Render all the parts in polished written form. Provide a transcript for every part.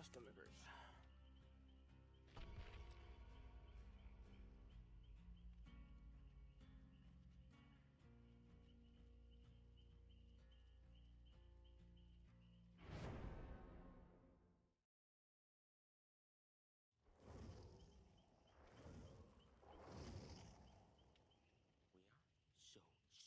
my stomach hurts. We are so screwed.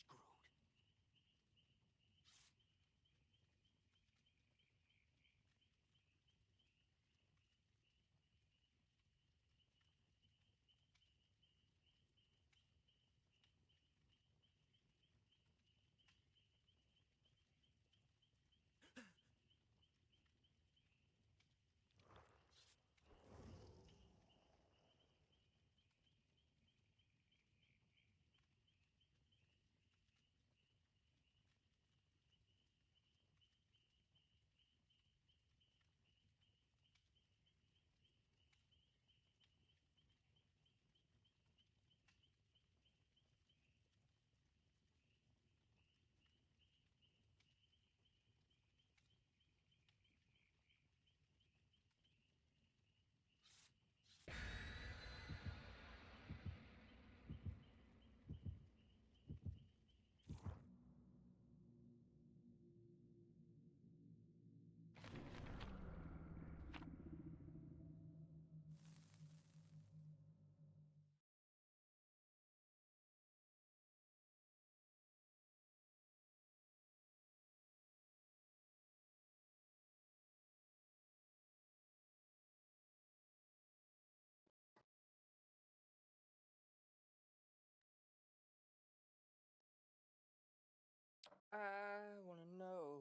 I wanna know.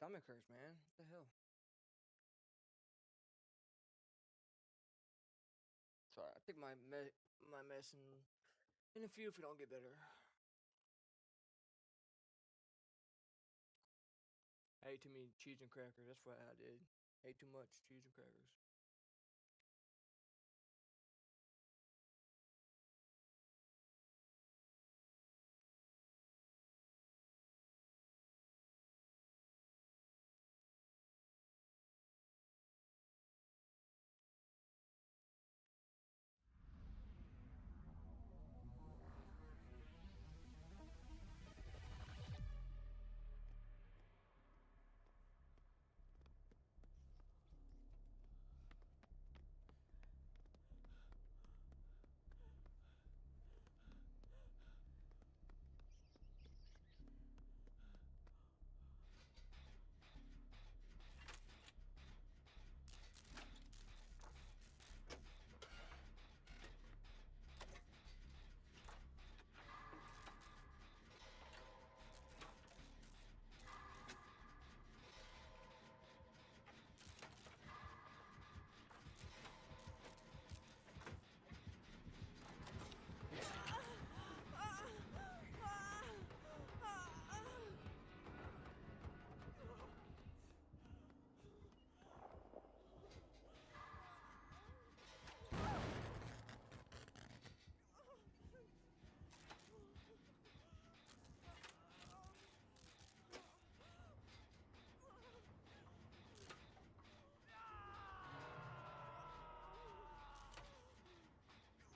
Stomach hurts, man. What the hell? Sorry, I take my medicine in a few if we don't get better. I ate too many cheese and crackers. That's what I did. Ate too much cheese and crackers.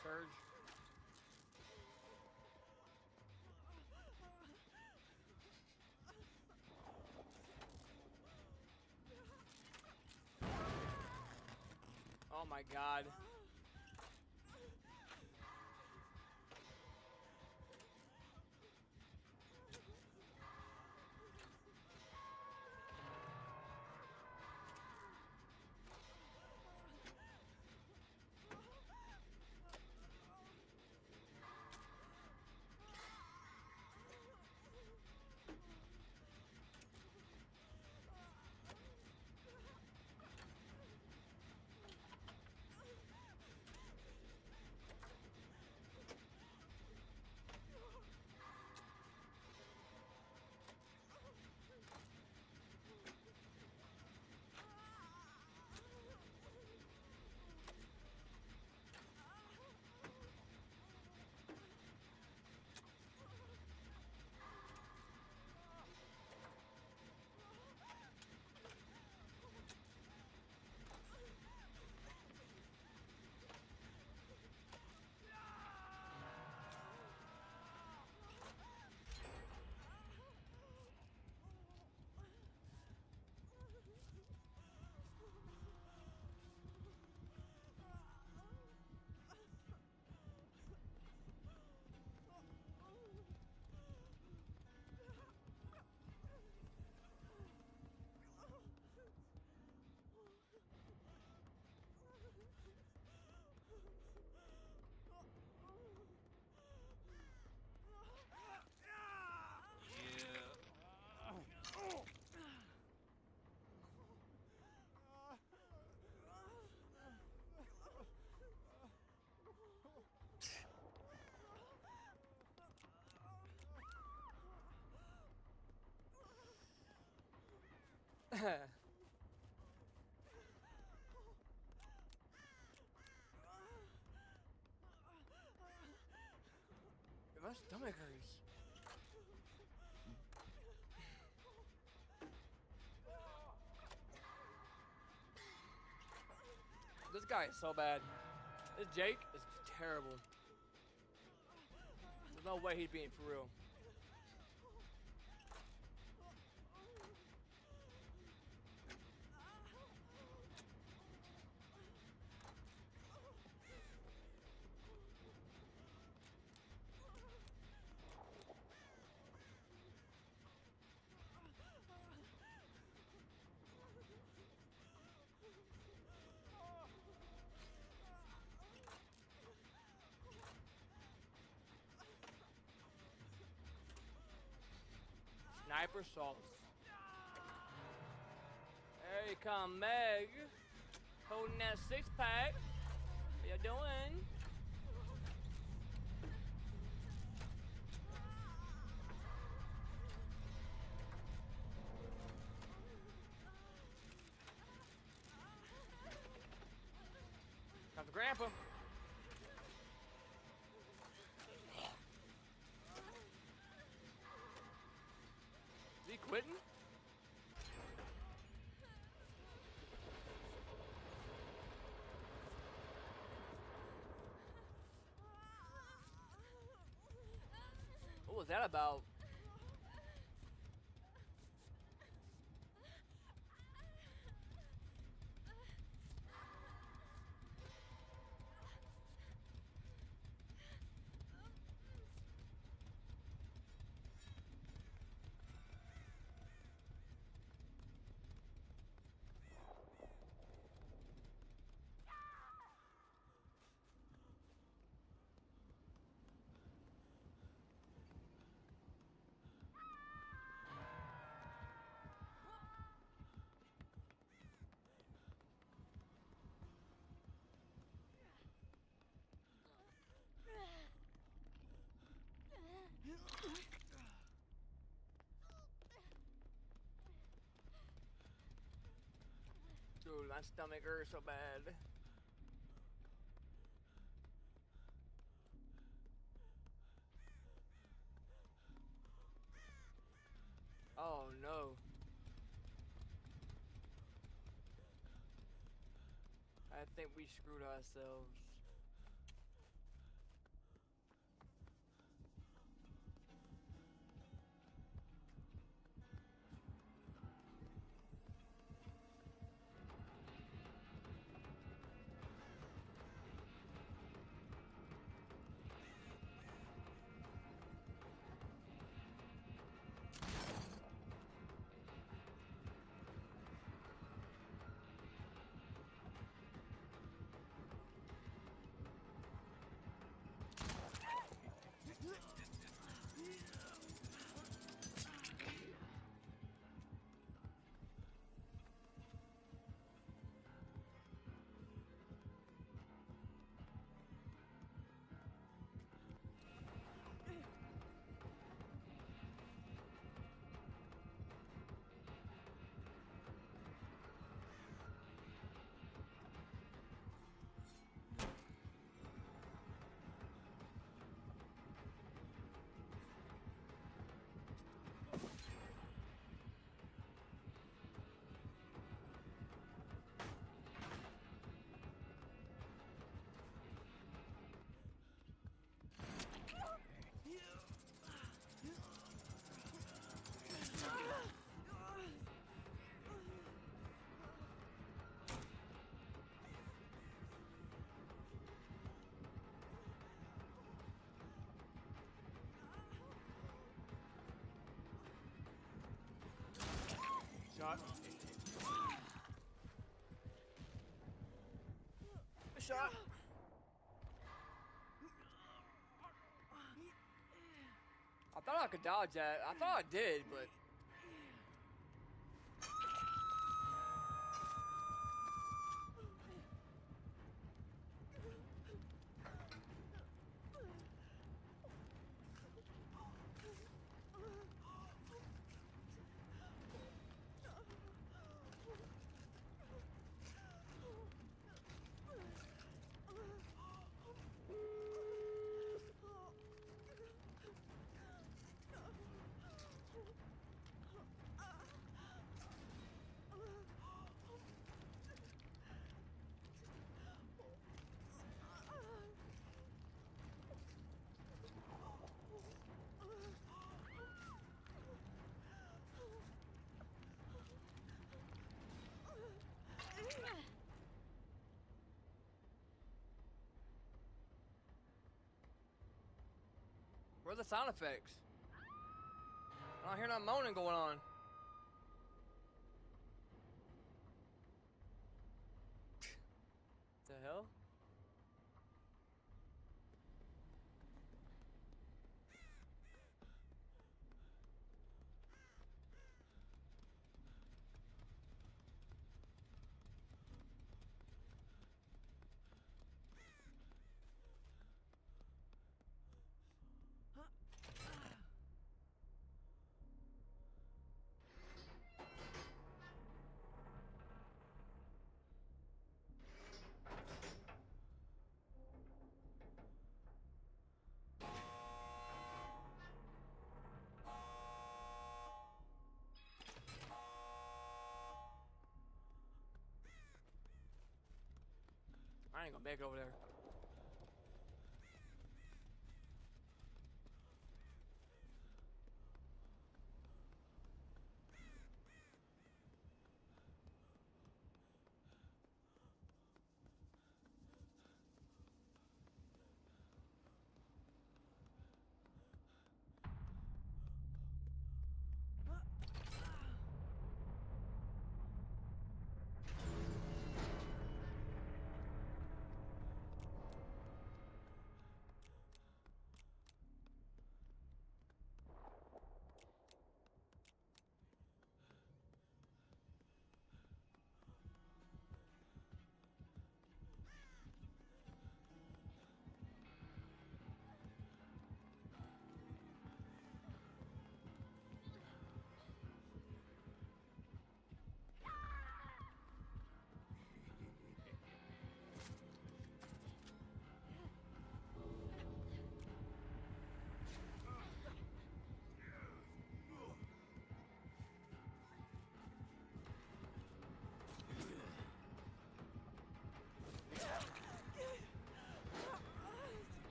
Surge. Oh my god. My stomach hurts. This guy is so bad. This Jake is terrible. There's no way he's being for real. Sniper sauce. There you come, Meg. Holding that six-pack. How you doing? Comes Grandpa. Is he quitting? What was that about? Dude, my stomach hurts so bad. Oh no. I think we screwed ourselves. Shot. Shot. I thought I could dodge that. I thought I did, but Where's the sound effects? I don't hear no moaning going on. The hell? I ain't gonna make it over there.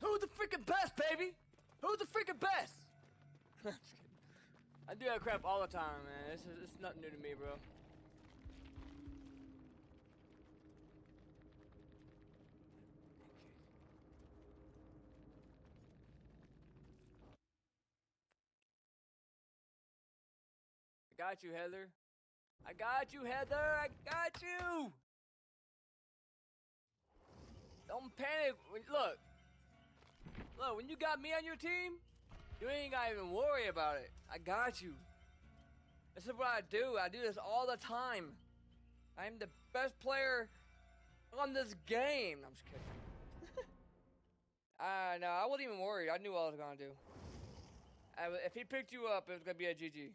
Who's the freaking best, baby? Who's the freaking best? Just kidding. I do that crap all the time, man. It's nothing new to me, bro. I got you, Heather. I got you, Heather. I got you. Don't panic. Look, when you got me on your team, you ain't gotta even worry about it. I got you. This is what I do. I do this all the time. I'm the best player on this game. No, I'm just kidding. No, I wasn't even worried. I knew what I was gonna do. If he picked you up, it was gonna be a GG.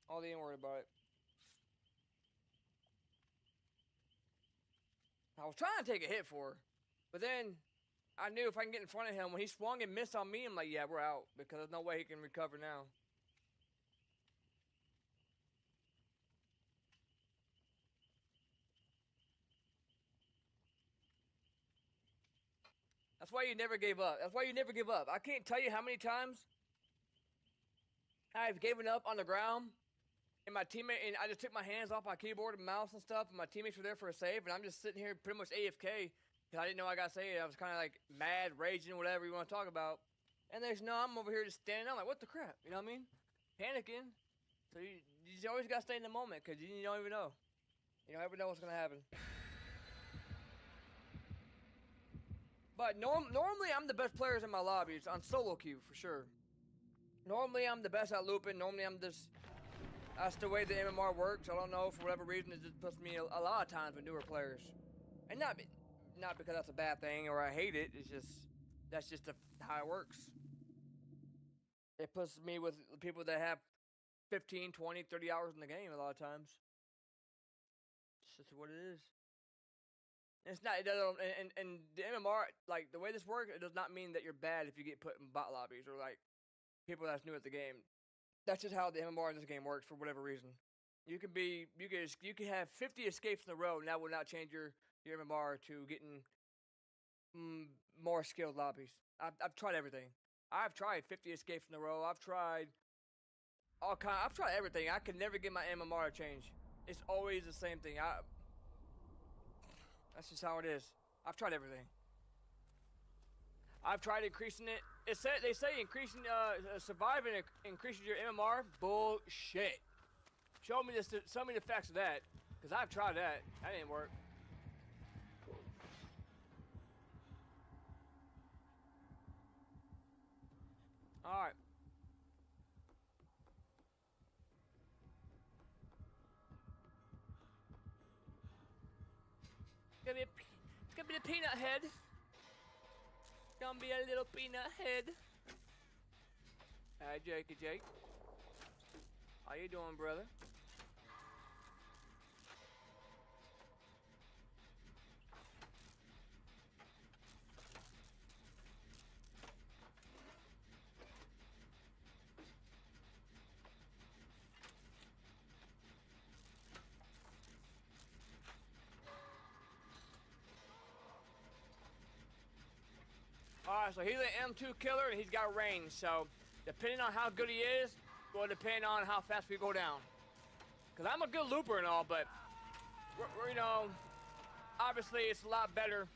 All they ain't worried about it. I was trying to take a hit for her, but then I knew if I can get in front of him, when he swung and missed on me, I'm like, yeah, we're out, because there's no way he can recover now. That's why you never gave up. That's why you never give up. I can't tell you how many times I've given up on the ground, and my teammate, and I just took my hands off my keyboard and mouse and stuff, and my teammates were there for a save, and I'm just sitting here pretty much AFK, because I didn't know I got saved. I was kind of like mad, raging, whatever you want to talk about. And there's no, I'm over here just standing. I'm like, what the crap? You know what I mean? Panicking. So you always got to stay in the moment, because you don't even know. You don't ever know what's going to happen. But normally I'm the best players in my lobbies on solo queue, for sure. Normally I'm the best at looping. Normally I'm just... That's the way the MMR works. I don't know, for whatever reason, it just puts me a lot of times with newer players. And not because that's a bad thing or I hate it. It's just... That's just how it works. It puts me with people that have 15, 20, 30 hours in the game a lot of times. It's just what it is. It's not, it doesn't, and the MMR, like, the way this works, it does not mean that you're bad if you get put in bot lobbies or, like, people that's new at the game. That's just how the MMR in this game works for whatever reason. You can have 50 escapes in a row, and that will not change your MMR to getting more skilled lobbies. I've tried everything. I've tried 50 escapes in a row. I've tried all kind. I've tried everything. I can never get my MMR to change. It's always the same thing. That's just how it is. I've tried everything. I've tried increasing it. They say increasing surviving increases your MMR. Bullshit. Show me the facts of that, because I've tried that. That didn't work. All right. It's gonna be the peanut head. Gonna be a little peanut head. Hi, Jakey Jake. How you doing, brother? Alright, so he's an M2 killer and he's got range, so depending on how good he is, will depend on how fast we go down. Cause I'm a good looper and all, but you know, obviously it's a lot better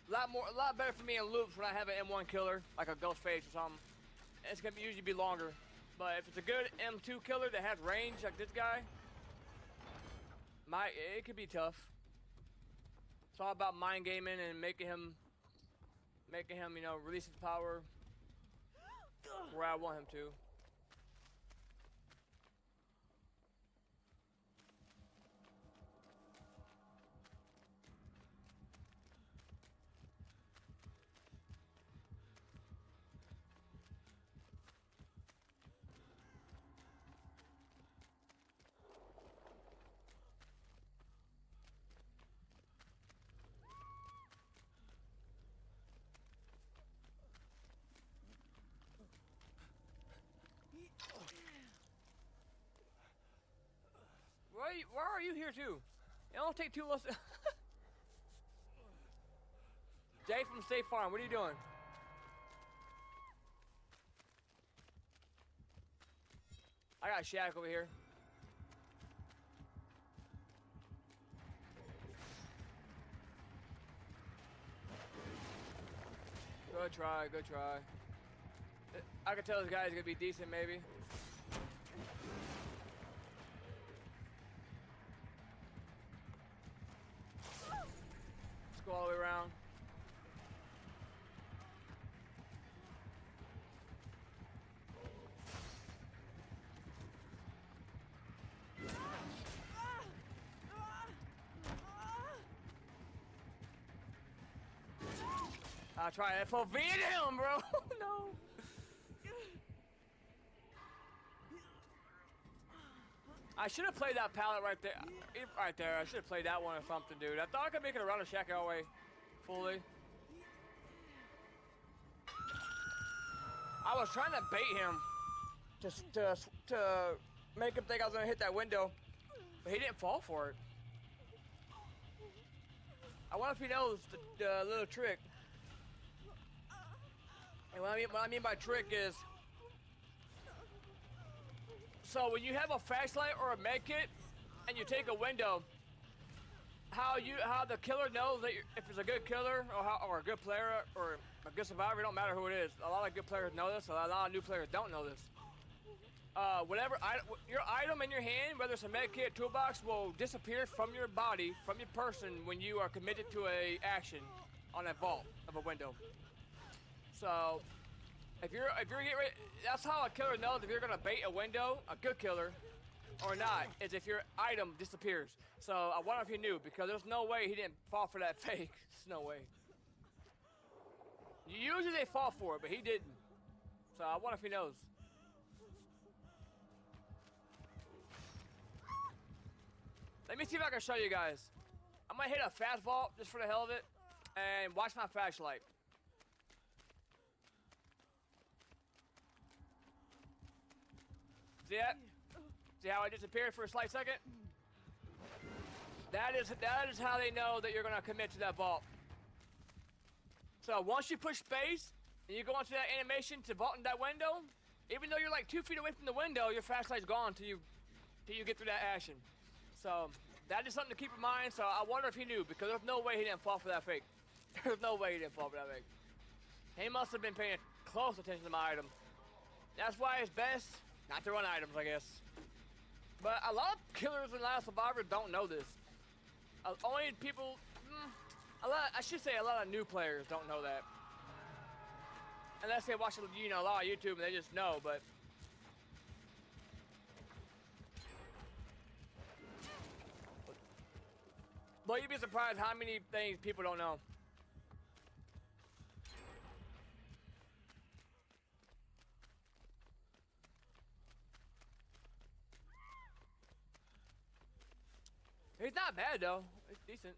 for me in loops when I have an M1 killer, like a Ghostface or something. It's gonna usually be longer. But if it's a good M2 killer that has range like this guy, it could be tough. It's all about mind gaming and making him, you know, release his power where I want him to. Why are you here too? It don't take too long. Jay from State Farm, what are you doing? I got Shaq over here. Good try, good try. I can tell this guy's gonna be decent, maybe. Let's go all the way around. I'll try FOV to him, bro. No. I should have played that pallet right there. Right there. I should have played that one or something, dude. I thought I could make it around the shack all the way fully. I was trying to bait him to make him think I was gonna hit that window, but he didn't fall for it. I wonder if he knows the little trick. And what I mean by trick is, so when you have a flashlight or a med kit and you take a window, how the killer knows that if it's a good killer or a good player or a good survivor, it don't matter who it is. A lot of good players know this. A lot of new players don't know this. Your item in your hand, whether it's a med kit, toolbox, will disappear from your body, from your person, when you are committed to a action on a vault of a window. So, if you're getting ready, that's how a killer knows if you're gonna bait a window, a good killer, or not, is if your item disappears. So I wonder if he knew, because there's no way he didn't fall for that fake. There's no way. Usually they fall for it, but he didn't. So I wonder if he knows. Let me see if I can show you guys. I'm gonna hit a fast vault just for the hell of it, and watch my flashlight. See that? See how I disappeared for a slight second? That is how they know that you're gonna commit to that vault. So once you push space and you go into that animation to vault in that window, Even though you're like 2 feet away from the window, your flashlight's gone till you get through that action. So that is something to keep in mind. So I wonder if he knew, because there's no way he didn't fall for that fake. There's no way he didn't fall for that fake. He must have been paying close attention to my item. That's why it's best not to run items, I guess. But a lot of killers and Last Survivors don't know this. Only people, I should say a lot of new players don't know that. Unless they watch, you know, a lot of YouTube and they just know, but. But you'd be surprised how many things people don't know. He's not bad though. It's decent.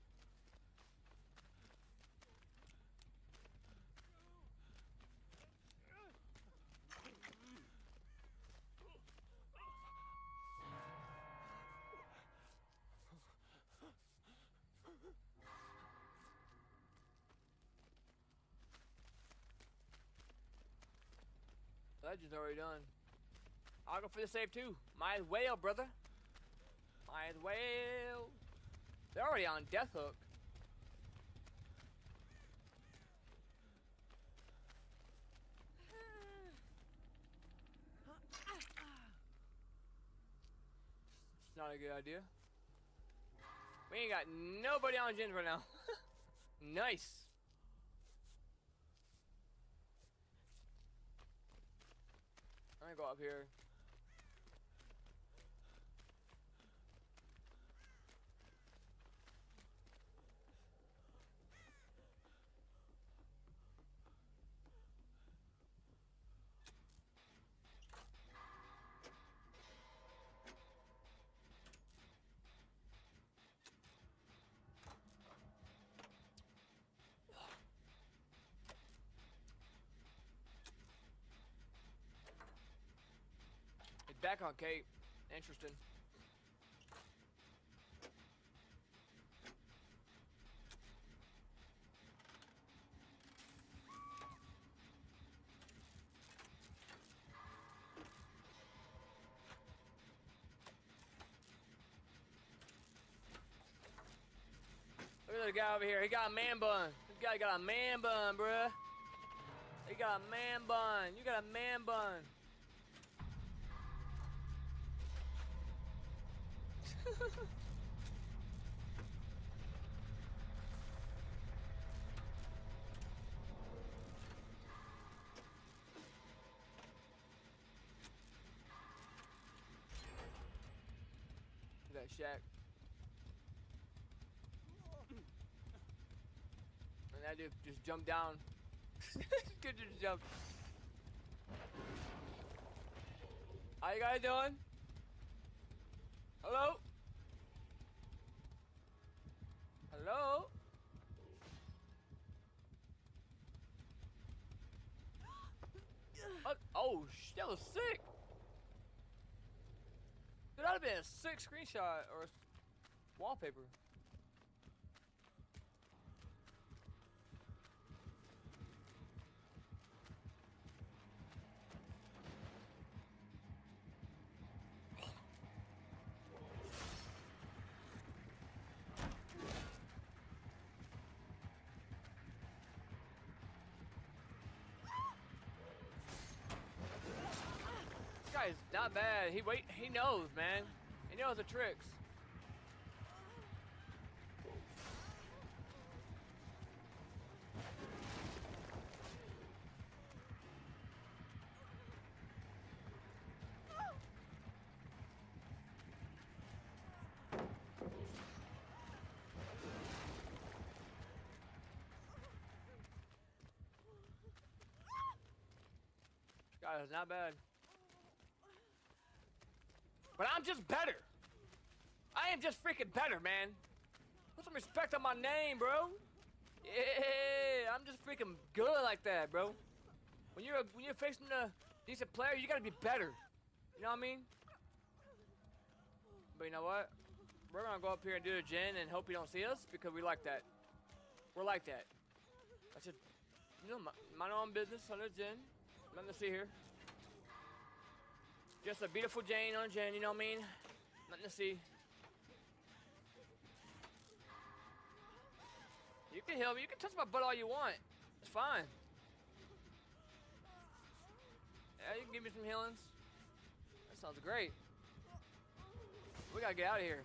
Legend's already done. I'll go for the save too. Might as well, brother. Might as well. They're already on death hook. It's not a good idea. We ain't got nobody on gens right now. Nice. I'm gonna go up here. Back on Kate. Interesting. Look at the guy over here. He got a man bun. This guy got a man bun, bruh. He got a man bun. You got a man bun. That shack. And that dude just jumped down. Good just jump. How you guys doing? Hello? Hello? Oh, that was sick. Dude, that'd have been a sick screenshot or wallpaper. This guy's not bad. He knows, man. He knows the tricks. This guy is not bad. But I'm just better. I am just freaking better, man. Put some respect on my name, bro. Yeah, I'm just freaking good like that, bro. When you're facing a decent player, you gotta be better. You know what I mean? But you know what? We're gonna go up here and do the gen and hope he don't see us because we like that. We're like that. I should, you know, mind our own business on the gen. Nothing to see here. Just a beautiful Jane on a Jen, you know what I mean? Nothing to see. You can heal me. You can touch my butt all you want. It's fine. Yeah, you can give me some healings. That sounds great. We gotta get out of here.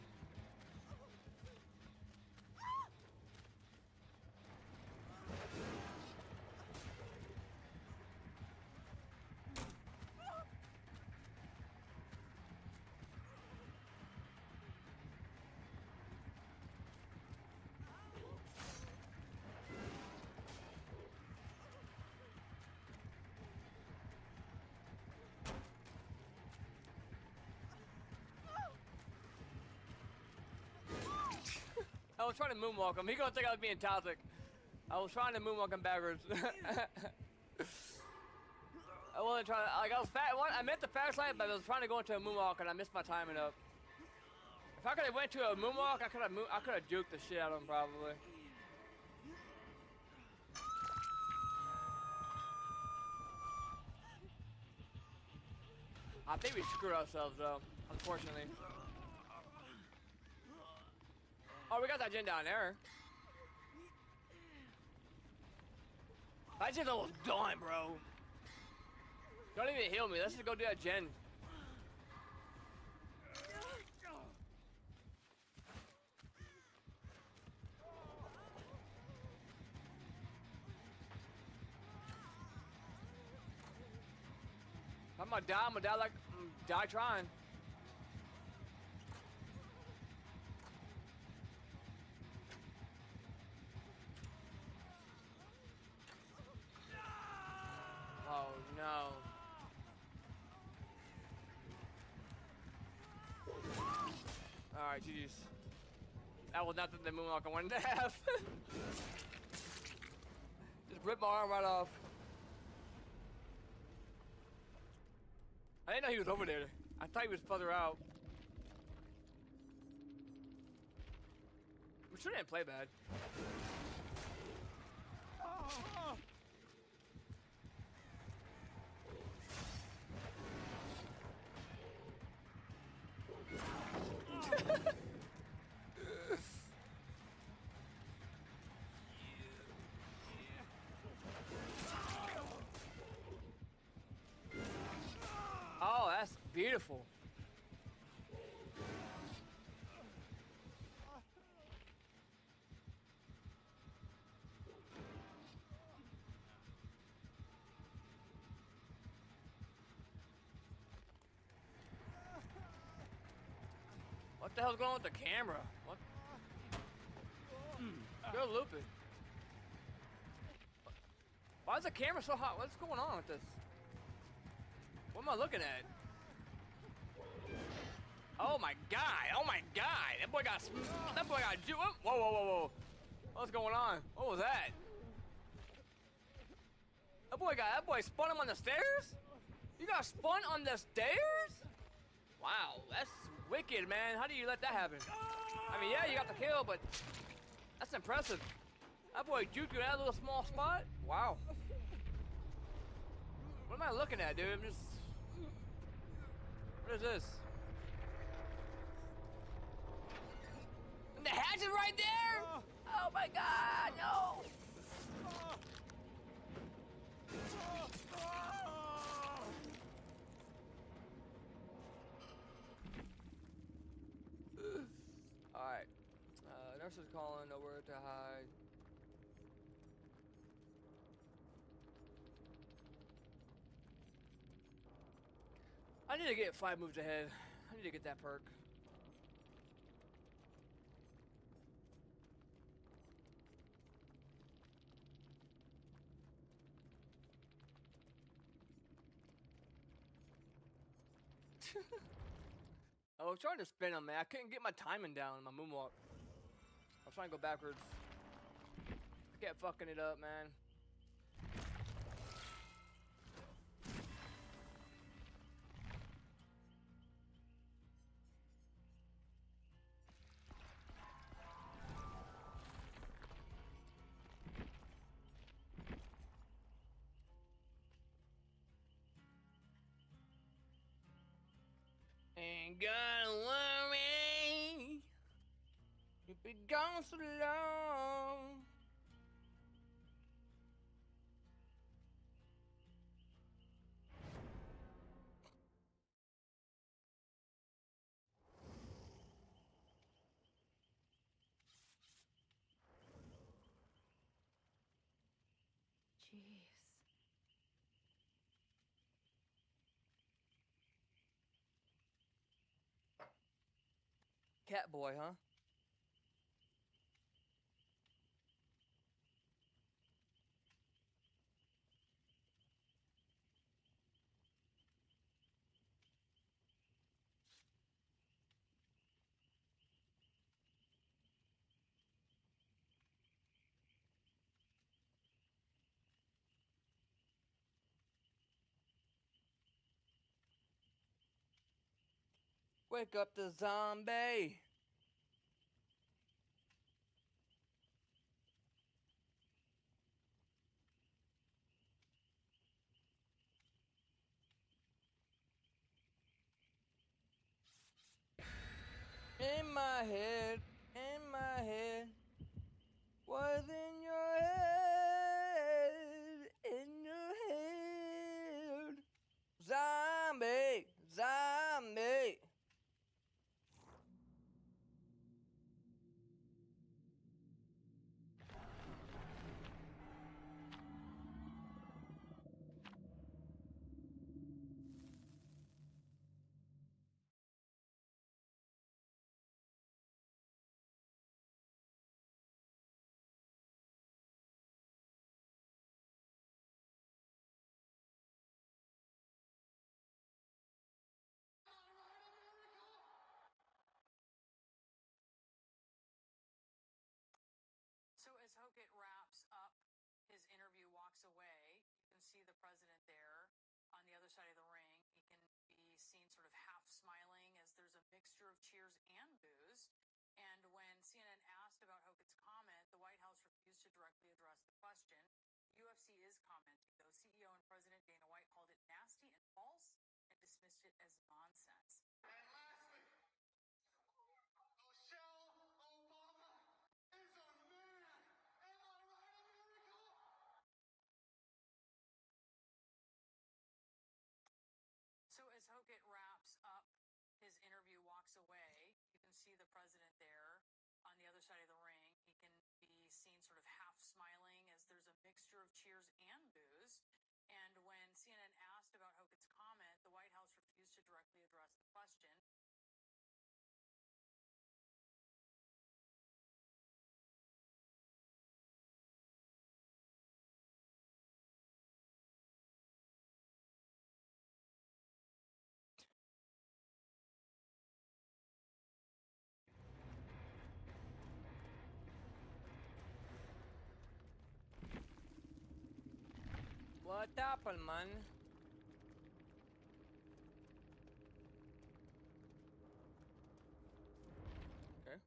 I was trying to moonwalk him. He gonna think I was being toxic. I was trying to moonwalk him backwards. I wasn't trying to, like I was fat. I meant the fast lane, but I was trying to go into a moonwalk and I missed my timing up. If I could have went to a moonwalk, I could have juked the shit out of him probably. I think we screwed ourselves though, unfortunately. Oh, we got that gen down there. That gen's almost done, bro. Don't even heal me. Let's just go do that gen. I'm gonna die like, die trying. Oh no. Alright, GG's. That was not the moonwalk I wanted to have. Just ripped my arm right off. I didn't know he was over there. I thought he was further out. We sure didn't play bad. Oh, that's beautiful. What the hell's going on with the camera? What? Go looping. Why is the camera so hot? What's going on with this? What am I looking at? Oh my god! Oh my god! That boy got ju- Whoa, whoa, whoa, whoa! What's going on? What was that? That boy spun him on the stairs? You got spun on the stairs? Wow, that's wicked, man. How do you let that happen? I mean, yeah, you got the kill, but that's impressive. That boy juked you in that little small spot? Wow. What am I looking at, dude? What is this? And the hatch is right there? Oh my god, no! Alright. Nurse is calling, nowhere to hide. I need to get 5 moves ahead. I need to get that perk. I was trying to spin him, man. I couldn't get my timing down in my moonwalk. I was trying to go backwards. I kept fucking it up, man. Ain't gotta worry. You've been gone so long. Jeez. Cat boy, huh? Wake up the zombie. In my head, what's in your head, in your head. Zombie, zombie. So as Hokit wraps up his interview, walks away, you can see the president there on the other side of the ring. He can be seen sort of half smiling as there's a mixture of cheers and boos. And when CNN asked about Hokit's comment, the White House refused to directly address the question. UFC is commenting, though CEO and President Dana White called it nasty and false and dismissed it as nonsense. And lastly, Michelle Obama is a man. Am I right, America? So as Hokit wraps up his interview, walks away, you can see the president there on the other side of the ring. He can be seen sort of half smiling as there's a mixture of cheers and boos. And when CNN asked about Hokit's comment, the White House refused to directly address the question. What happened, man? Okay.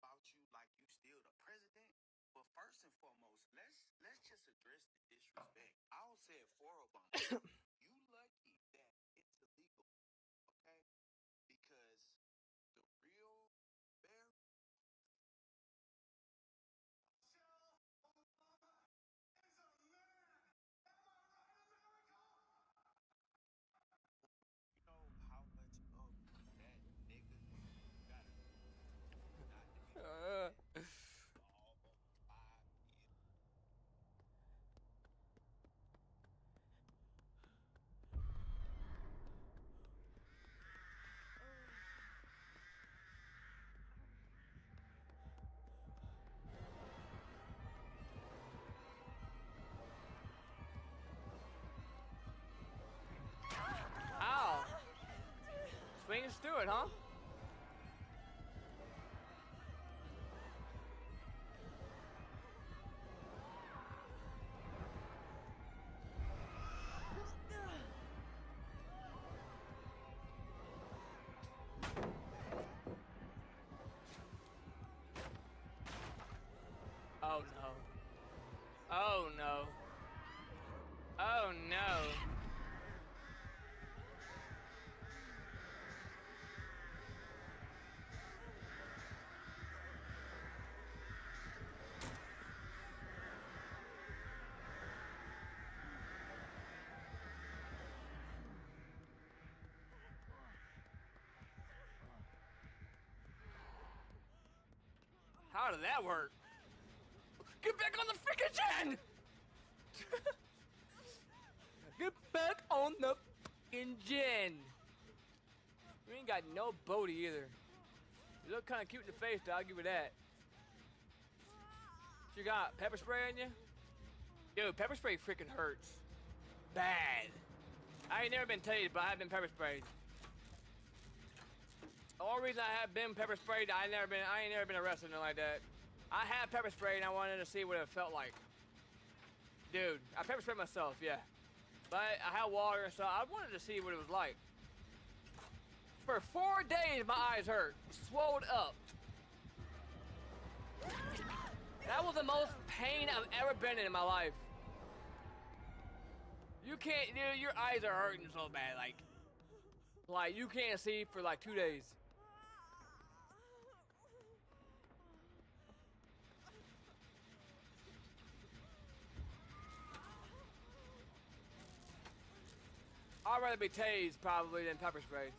about you like you still the president. But first and foremost, let's just address the disrespect. I'll say it for Obama. You lucky that it's illegal, okay? Because the real bear. You know how much of that nigga gotta not to be for almost 5 years. Ow. Swings through it, huh? Oh no. Oh no. Oh no. How did that work? Get back on the freaking gen! Get back on the freaking gen! You ain't got no booty either. You look kind of cute in the face, though. I'll give you that. You got pepper spray on you? Dude, pepper spray freaking hurts. Bad. I ain't never been tased, but I have been pepper sprayed. The only reason I have been pepper sprayed, I ain't never been arrested or nothing like that. I had pepper spray and I wanted to see what it felt like. Dude, I pepper sprayed myself, yeah. But I had water and stuff. I wanted to see what it was like. For 4 days, my eyes hurt. Swelled up. That was the most pain I've ever been in my life. You can't, dude, your eyes are hurting so bad, like you can't see for like 2 days. I'd rather be tased probably than pepper sprayed.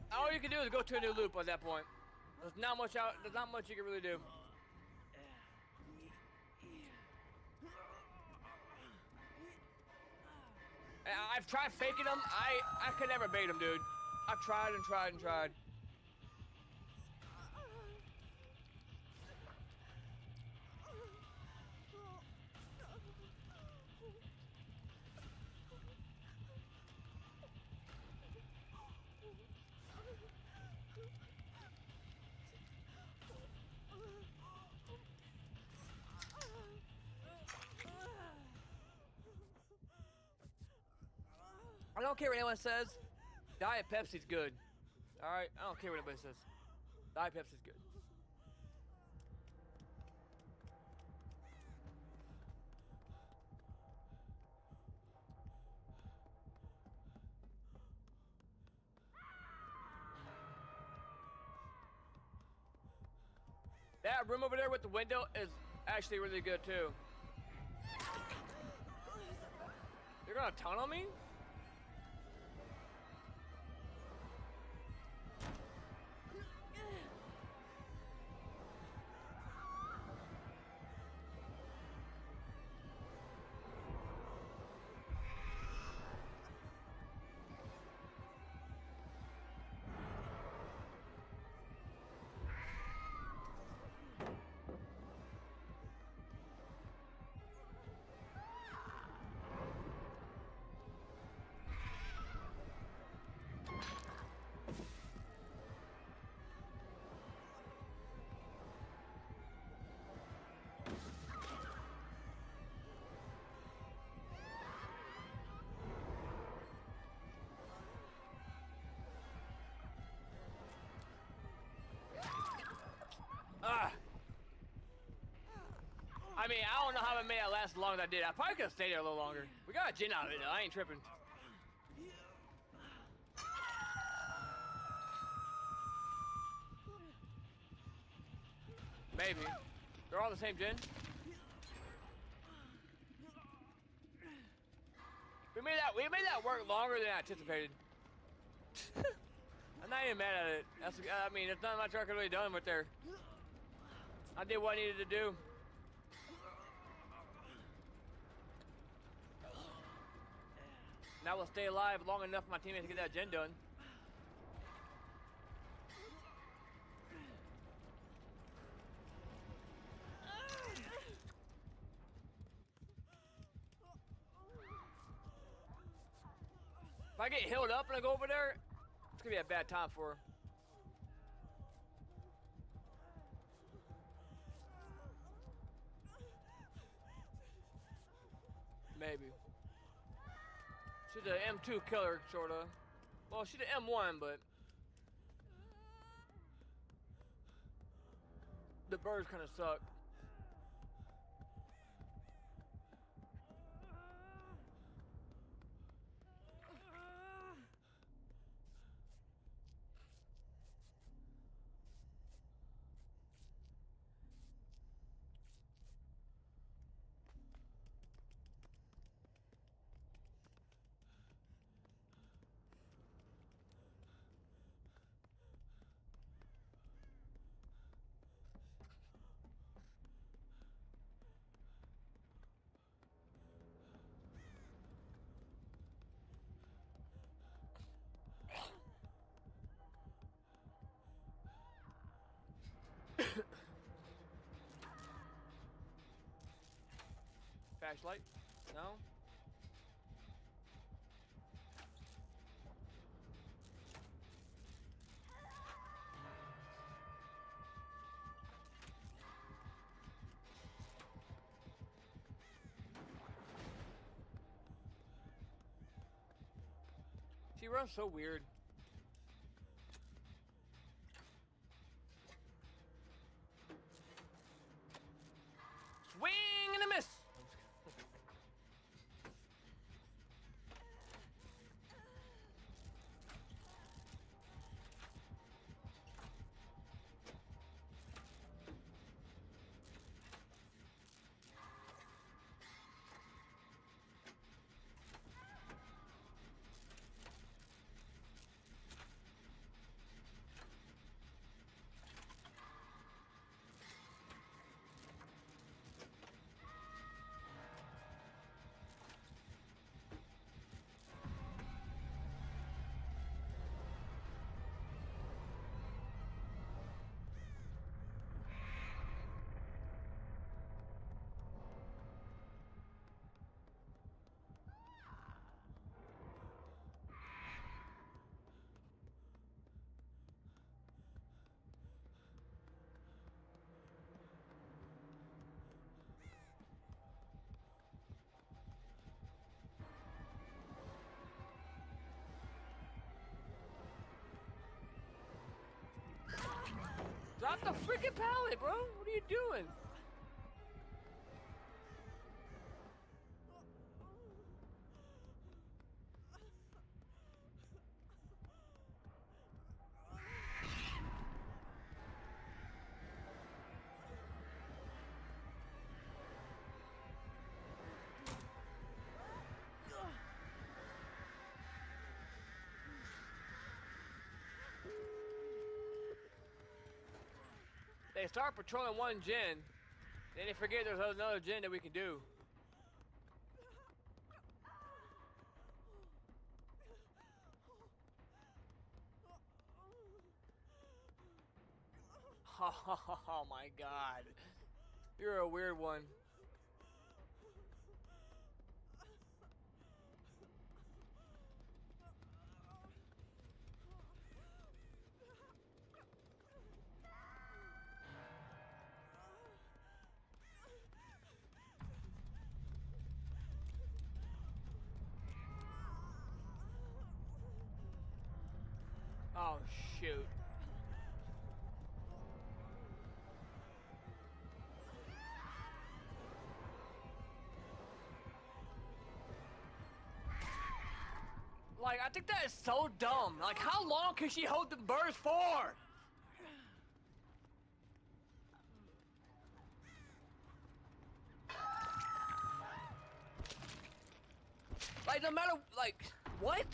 All you can do is go to a new loop at that point. There's not much you can really do. I've tried faking them. I could never bait them, dude. I've tried and tried and tried. I don't care what anyone says. Diet Pepsi's good. All right, I don't care what anybody says. Diet Pepsi's good. That room over there with the window is actually really good too. You're gonna tunnel me? Ah. I mean, I don't know how I made it last as long as I did. I probably could have stayed there a little longer. We got a gin out of it though. I ain't tripping. Maybe. They're all the same gin? We made that work longer than I anticipated. I'm not even mad at it. I mean, there's not much I could really done with there. I did what I needed to do. Now we'll stay alive long enough for my teammates to get that gen done. If I get healed up and I go over there, it's gonna be a bad time for her. Maybe. She's an M2 killer, sorta. Well, she's an M1, but the birds kind of suck. Flashlight? No? She runs so weird. Swing and a miss! Drop the freaking pallet, bro! What are you doing? they start patrolling one gen, then they forget there's another gen that we can do. Oh my god. You're a weird one. Oh shoot. Like, I think that is so dumb. Like, how long can she hold the birds for? Like, no matter, like, what?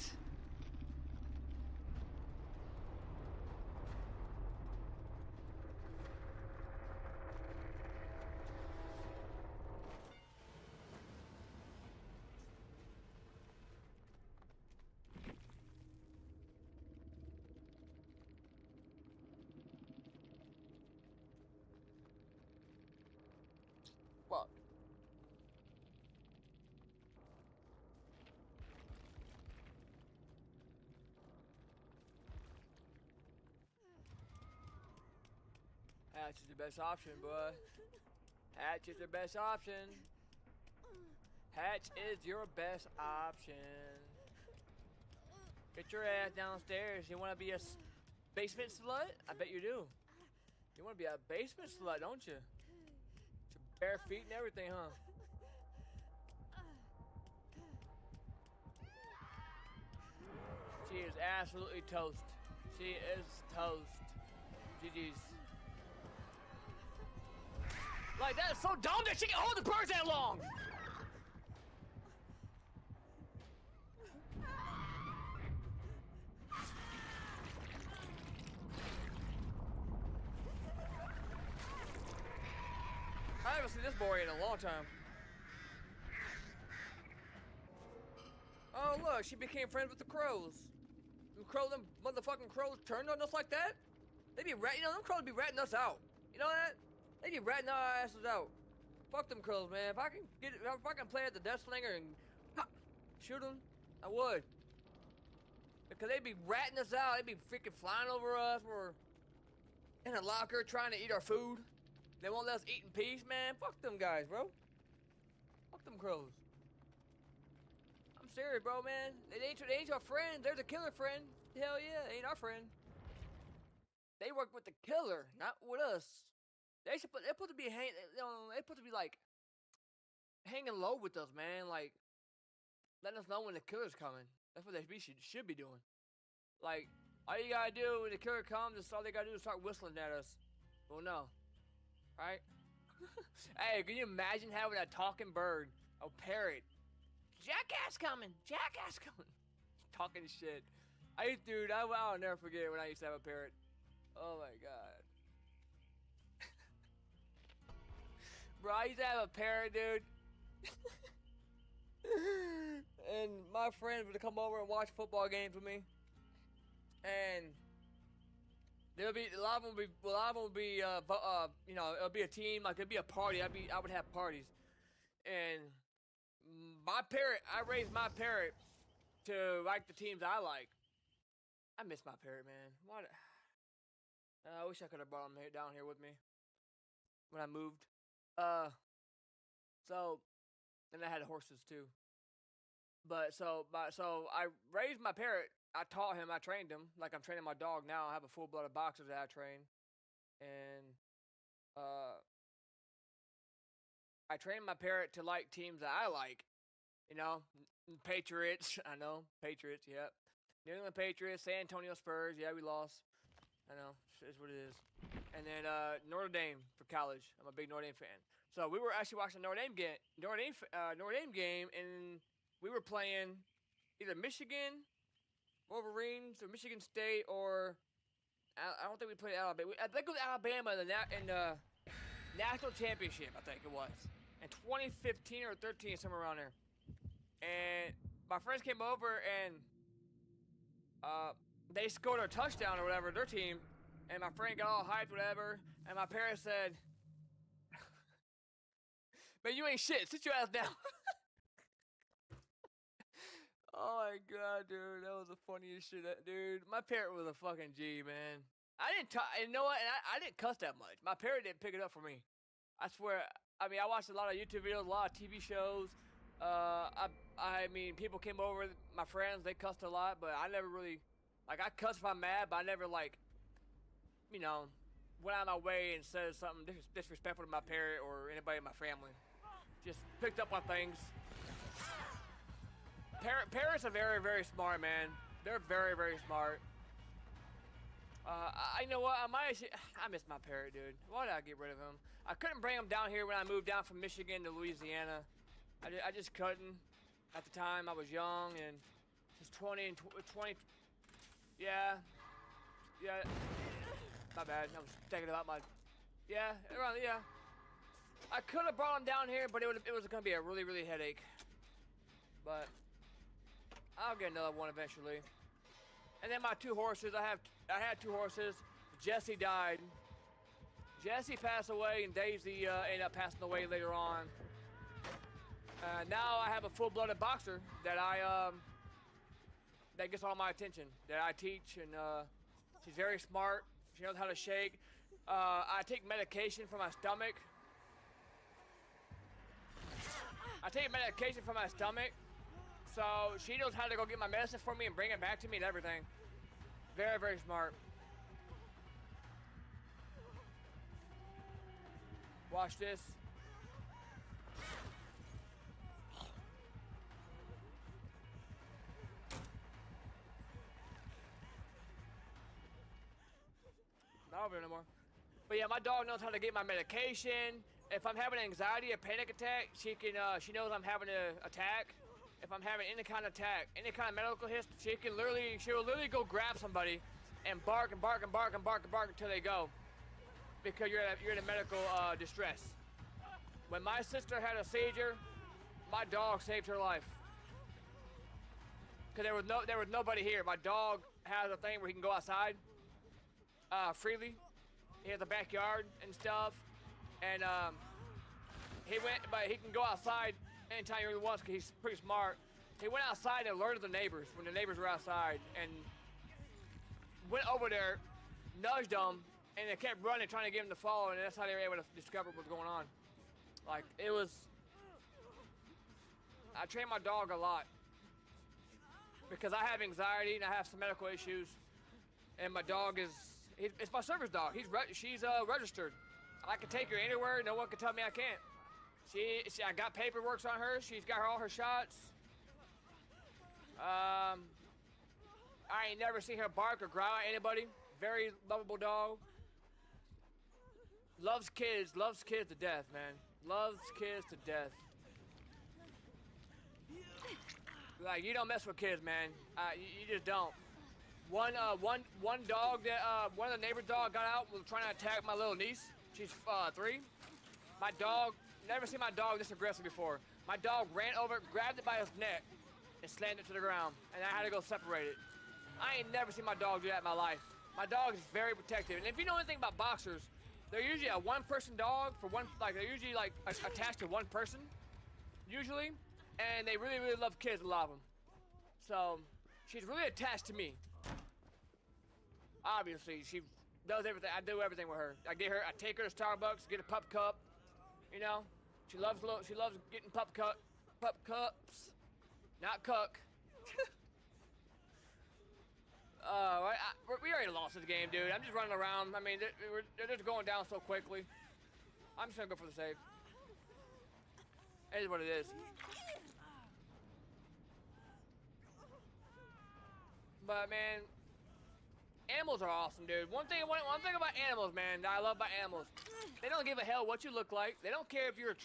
Fuck. Hatch is the best option, boy. Hatch is the best option. Hatch is your best option. Get your ass downstairs. You want to be a basement slut? I bet you do. You want to be a basement slut, don't you? With your bare feet and everything, huh? She is absolutely toast. She is toast. GG's. Like, that is so dumb that she can hold the birds that long! I haven't seen this boy in a long time. Oh look, she became friends with the crows. Them motherfucking crows turned on us like that? They be ratting, you know, them crows be ratting us out. You know that? They be ratting our asses out. Fuck them crows, man. If I can play at the Death Slinger and shoot them, I would. Because they be ratting us out. They be freaking flying over us. We're in a locker trying to eat our food. They won't let us eat in peace, man. Fuck them guys, bro. Fuck them crows. I'm serious, bro, man. They ain't our friends. They're the killer friend. Hell yeah, they ain't our friend. They work with the killer, not with us. They're supposed to be like hanging low with us, man. Like letting us know when the killer's coming. That's what they should be doing. Like all you gotta do when the killer comes, is all they gotta do is start whistling at us. Well, no, right? Hey, can you imagine having a talking bird, a parrot? Jackass coming! Jackass coming! Talking shit. I'll never forget when I used to have a parrot. Oh my god. Bro, I used to have a parrot, dude. And my friends would come over and watch football games with me. And there'll be a lot of them would be you know, it'll be a team, like it'll be a party. I would have parties. And my parrot, I raised my parrot to like the teams I like. I miss my parrot, man. What? I wish I could have brought him down here with me when I moved. So, and I had horses too. So I raised my parrot. I taught him. I trained him like I'm training my dog now. I have a full-blooded boxer that I train, and I trained my parrot to like teams that I like. You know, Patriots. I know Patriots. Yep. New England Patriots, San Antonio Spurs. Yeah, we lost. I know. It's what it is. And then Notre Dame for college. I'm a big Notre Dame fan. So we were actually watching a Notre Dame game, and we were playing either Michigan Wolverines or Michigan State or I don't think we played Alabama. I think it was Alabama in the national championship. I think it was in 2015 or 13, somewhere around there. And my friends came over and they scored a touchdown or whatever, their team. And my friend got all hyped, whatever. And my parents said, "Man, you ain't shit. Sit your ass down." Oh my god, dude, that was the funniest shit. Dude, my parent was a fucking G, man. You know what? And I didn't cuss that much. My parent didn't pick it up for me. I swear. I mean, I watched a lot of YouTube videos, a lot of TV shows. I mean, people came over, my friends, they cussed a lot, but I never really, like, I cuss if I'm mad, but I never, like, you know, went out of my way and said something disrespectful to my parent or anybody in my family. Just picked up on things. Parents are very, very smart, man. They're very, very smart. You know what? I miss my parent, dude. Why did I get rid of him? I couldn't bring him down here when I moved down from Michigan to Louisiana. I just couldn't. At the time, I was young and just 20 and 20. Yeah. My bad. I was thinking about my. Yeah. I could have brought him down here, but it was gonna be a really, really headache. But I'll get another one eventually. And then my 2 horses. I had 2 horses. Jesse died. Jesse passed away, and Daisy ended up passing away later on. Now I have a full-blooded boxer that that gets all my attention. That I teach, and she's very smart. She knows how to shake. I take medication for my stomach. So she knows how to go get my medicine for me and bring it back to me and everything. Very, very smart. Watch this. Not over anymore. But yeah, my dog knows how to get my medication. If I'm having anxiety, a panic attack, she knows I'm having an attack. If I'm having any kind of attack, any kind of medical history, she will literally go grab somebody and bark and bark and bark and bark and bark until they go. Because you're in a medical distress. When my sister had a seizure, my dog saved her life. Cause there was nobody here. My dog has a thing where he can go outside freely. He has a backyard and stuff, and but he can go outside anytime he really wants because he's pretty smart. He went outside and alerted the neighbors when the neighbors were outside, and went over there, nudged them, and they kept running, trying to get him to follow, and that's how they were able to discover what was going on. Like, it was... I train my dog a lot. Because I have anxiety, and I have some medical issues. And my dog is... It's my service dog. She's registered. I can take her anywhere. No one can tell me I can't. I got paperwork on her. She's got all her shots. I ain't never seen her bark or growl at anybody. Very lovable dog. Loves kids to death, man. Loves kids to death. Like, you don't mess with kids, man. You just don't. One dog that one of the neighbor's dog got out was trying to attack my little niece. She's 3. My dog, never seen my dog this aggressive before. My dog ran over, grabbed it by his neck, and slammed it to the ground. And I had to go separate it. I ain't never seen my dog do that in my life. My dog is very protective. And if you know anything about boxers, they're usually a one-person dog they're usually like attached to one person, usually. And they really, really love kids, a lot of them. So, she's really attached to me. Obviously, she does everything. I do everything with her. I take her to Starbucks, get a pup cup. You know, she loves getting pup cups, not cuck. We already lost this game, dude. I'm just running around. I mean, they're just going down so quickly. I'm just gonna go for the save. It is what it is. But man, animals are awesome, dude. One thing about animals, man, that I love about animals, they don't give a hell what you look like. They don't care if you're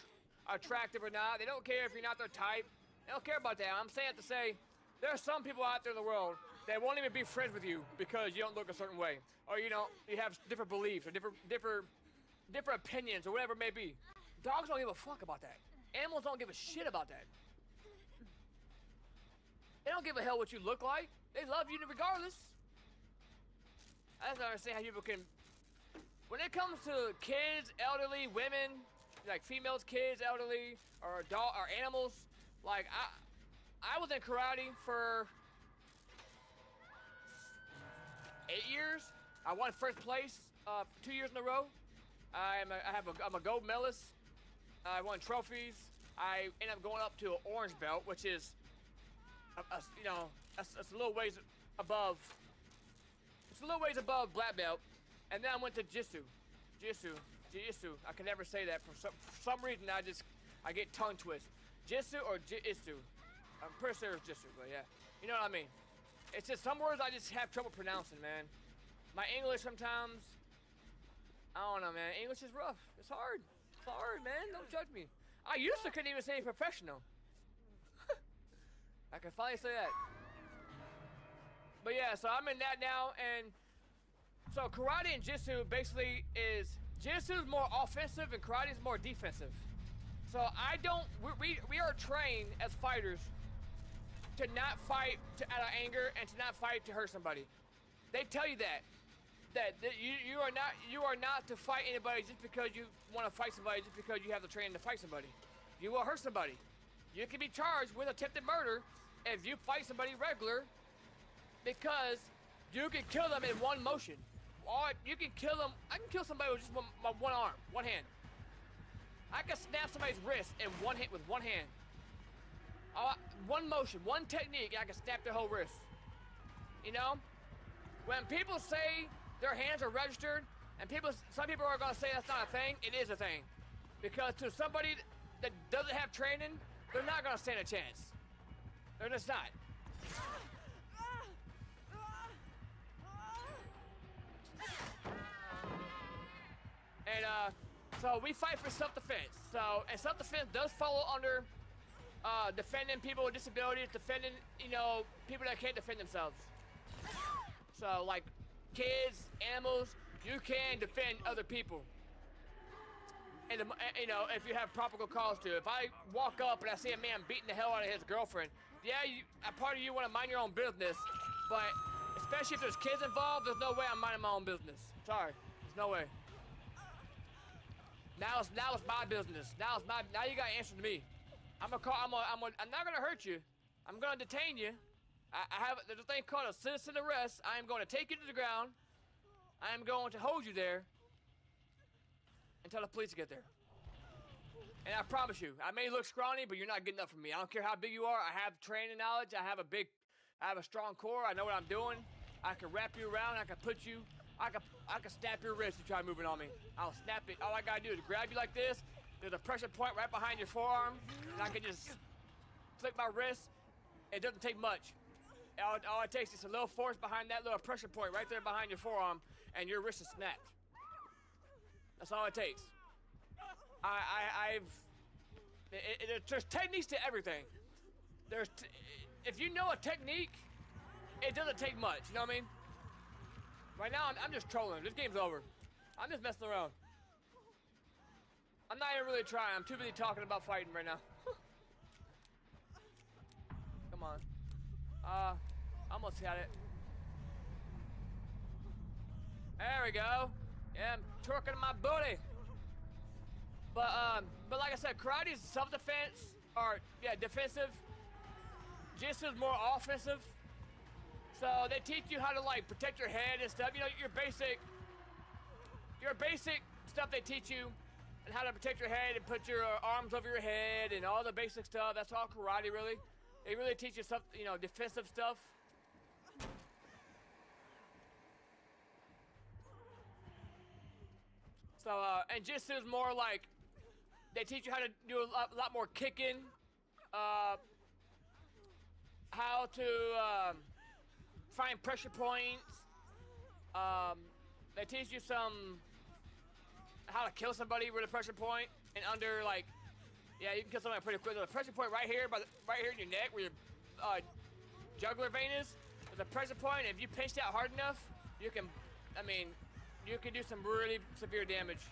attractive or not. They don't care if you're not their type. They don't care about that. I'm saying it to say, there are some people out there in the world They won't even be friends with you because you don't look a certain way, or you have different beliefs or different opinions or whatever it may be. Dogs don't give a fuck about that. Animals don't give a shit about that. They don't give a hell what you look like. They love you regardless. I just don't understand how people can. When it comes to kids, elderly, women, like females, kids, elderly, or animals, like I was in karate for 8 years. I won first place 2 years in a row. I'm a gold medalist. I won trophies. I ended up going up to an orange belt, which is, that's a little ways above. It's a little ways above black belt. And then I went to Jiu-Jitsu. I can never say that for some reason. I get tongue twist. Jiu-Jitsu or Jiu-Jitsu. I'm pretty sure it's Jiu-Jitsu, but yeah, you know what I mean. It's just some words I just have trouble pronouncing, man. My English sometimes, I don't know, man. English is rough. It's hard. It's hard, man. Don't judge me. I used to couldn't even say professional. I can finally say that. But yeah, so I'm in that now, and so karate and jiu-jitsu basically is, jiu-jitsu is more offensive and karate is more defensive. So we are trained as fighters to not fight out of anger and to not fight to hurt somebody. They tell you that you are not to fight anybody just because you want to fight somebody, just because you have the training to fight somebody. You will hurt somebody. You can be charged with attempted murder if you fight somebody regular, because you can kill them in one motion. Or you can kill them. I can kill somebody with just one arm, one hand. I can snap somebody's wrist in one hit with one hand. One motion, one technique, I can snap their whole wrist. You know? When people say their hands are registered, and some people are gonna say that's not a thing, it is a thing. Because to somebody that doesn't have training, they're not gonna stand a chance. They're just not. And so we fight for self-defense. And self-defense does fall under defending people with disabilities, defending, people that can't defend themselves. So like kids, animals, you can defend other people. And if you have proper cause to. If I walk up and I see a man beating the hell out of his girlfriend, yeah, a part of you want to mind your own business, but especially if there's kids involved, there's no way I'm minding my own business. Sorry, there's no way. Now it's my business. Now you gotta answer to me. I'm not gonna hurt you. I'm gonna detain you. There's a thing called a citizen arrest. I am going to take you to the ground. I am going to hold you there until the police get there. And I promise you, I may look scrawny, but you're not getting up from me. I don't care how big you are. I have training knowledge. I have a strong core. I know what I'm doing. I can wrap you around. I can put you. I can snap your wrist if you try moving on me. I'll snap it. All I gotta do is grab you like this. There's a pressure point right behind your forearm, and I can just flick my wrist. It doesn't take much. All it takes is a little force behind that little pressure point right there behind your forearm, and your wrist is snapped. That's all it takes. There's techniques to everything. If you know a technique, it doesn't take much. You know what I mean? Right now, I'm just trolling. This game's over. I'm just messing around. I'm not even really trying. I'm too busy talking about fighting right now. Come on. Almost got it. There we go. Yeah, I'm twerking my booty. But like I said, karate is self-defense, or defensive. Jiu-jitsu is more offensive. So they teach you how to protect your head and stuff. Your basic stuff they teach you, and how to protect your head and put your arms over your head and all the basic stuff. That's all karate, really. They really teach you stuff, defensive stuff. So, and jiu-jitsu is more like, they teach you how to do a lot more kicking, how to find pressure points. They teach you how to kill somebody with a pressure point, and under you can kill somebody pretty quick. There's a pressure point right here in your neck where your jugular vein is. There's the pressure point, if you pinch that hard enough, you can, I mean, you can do some really severe damage.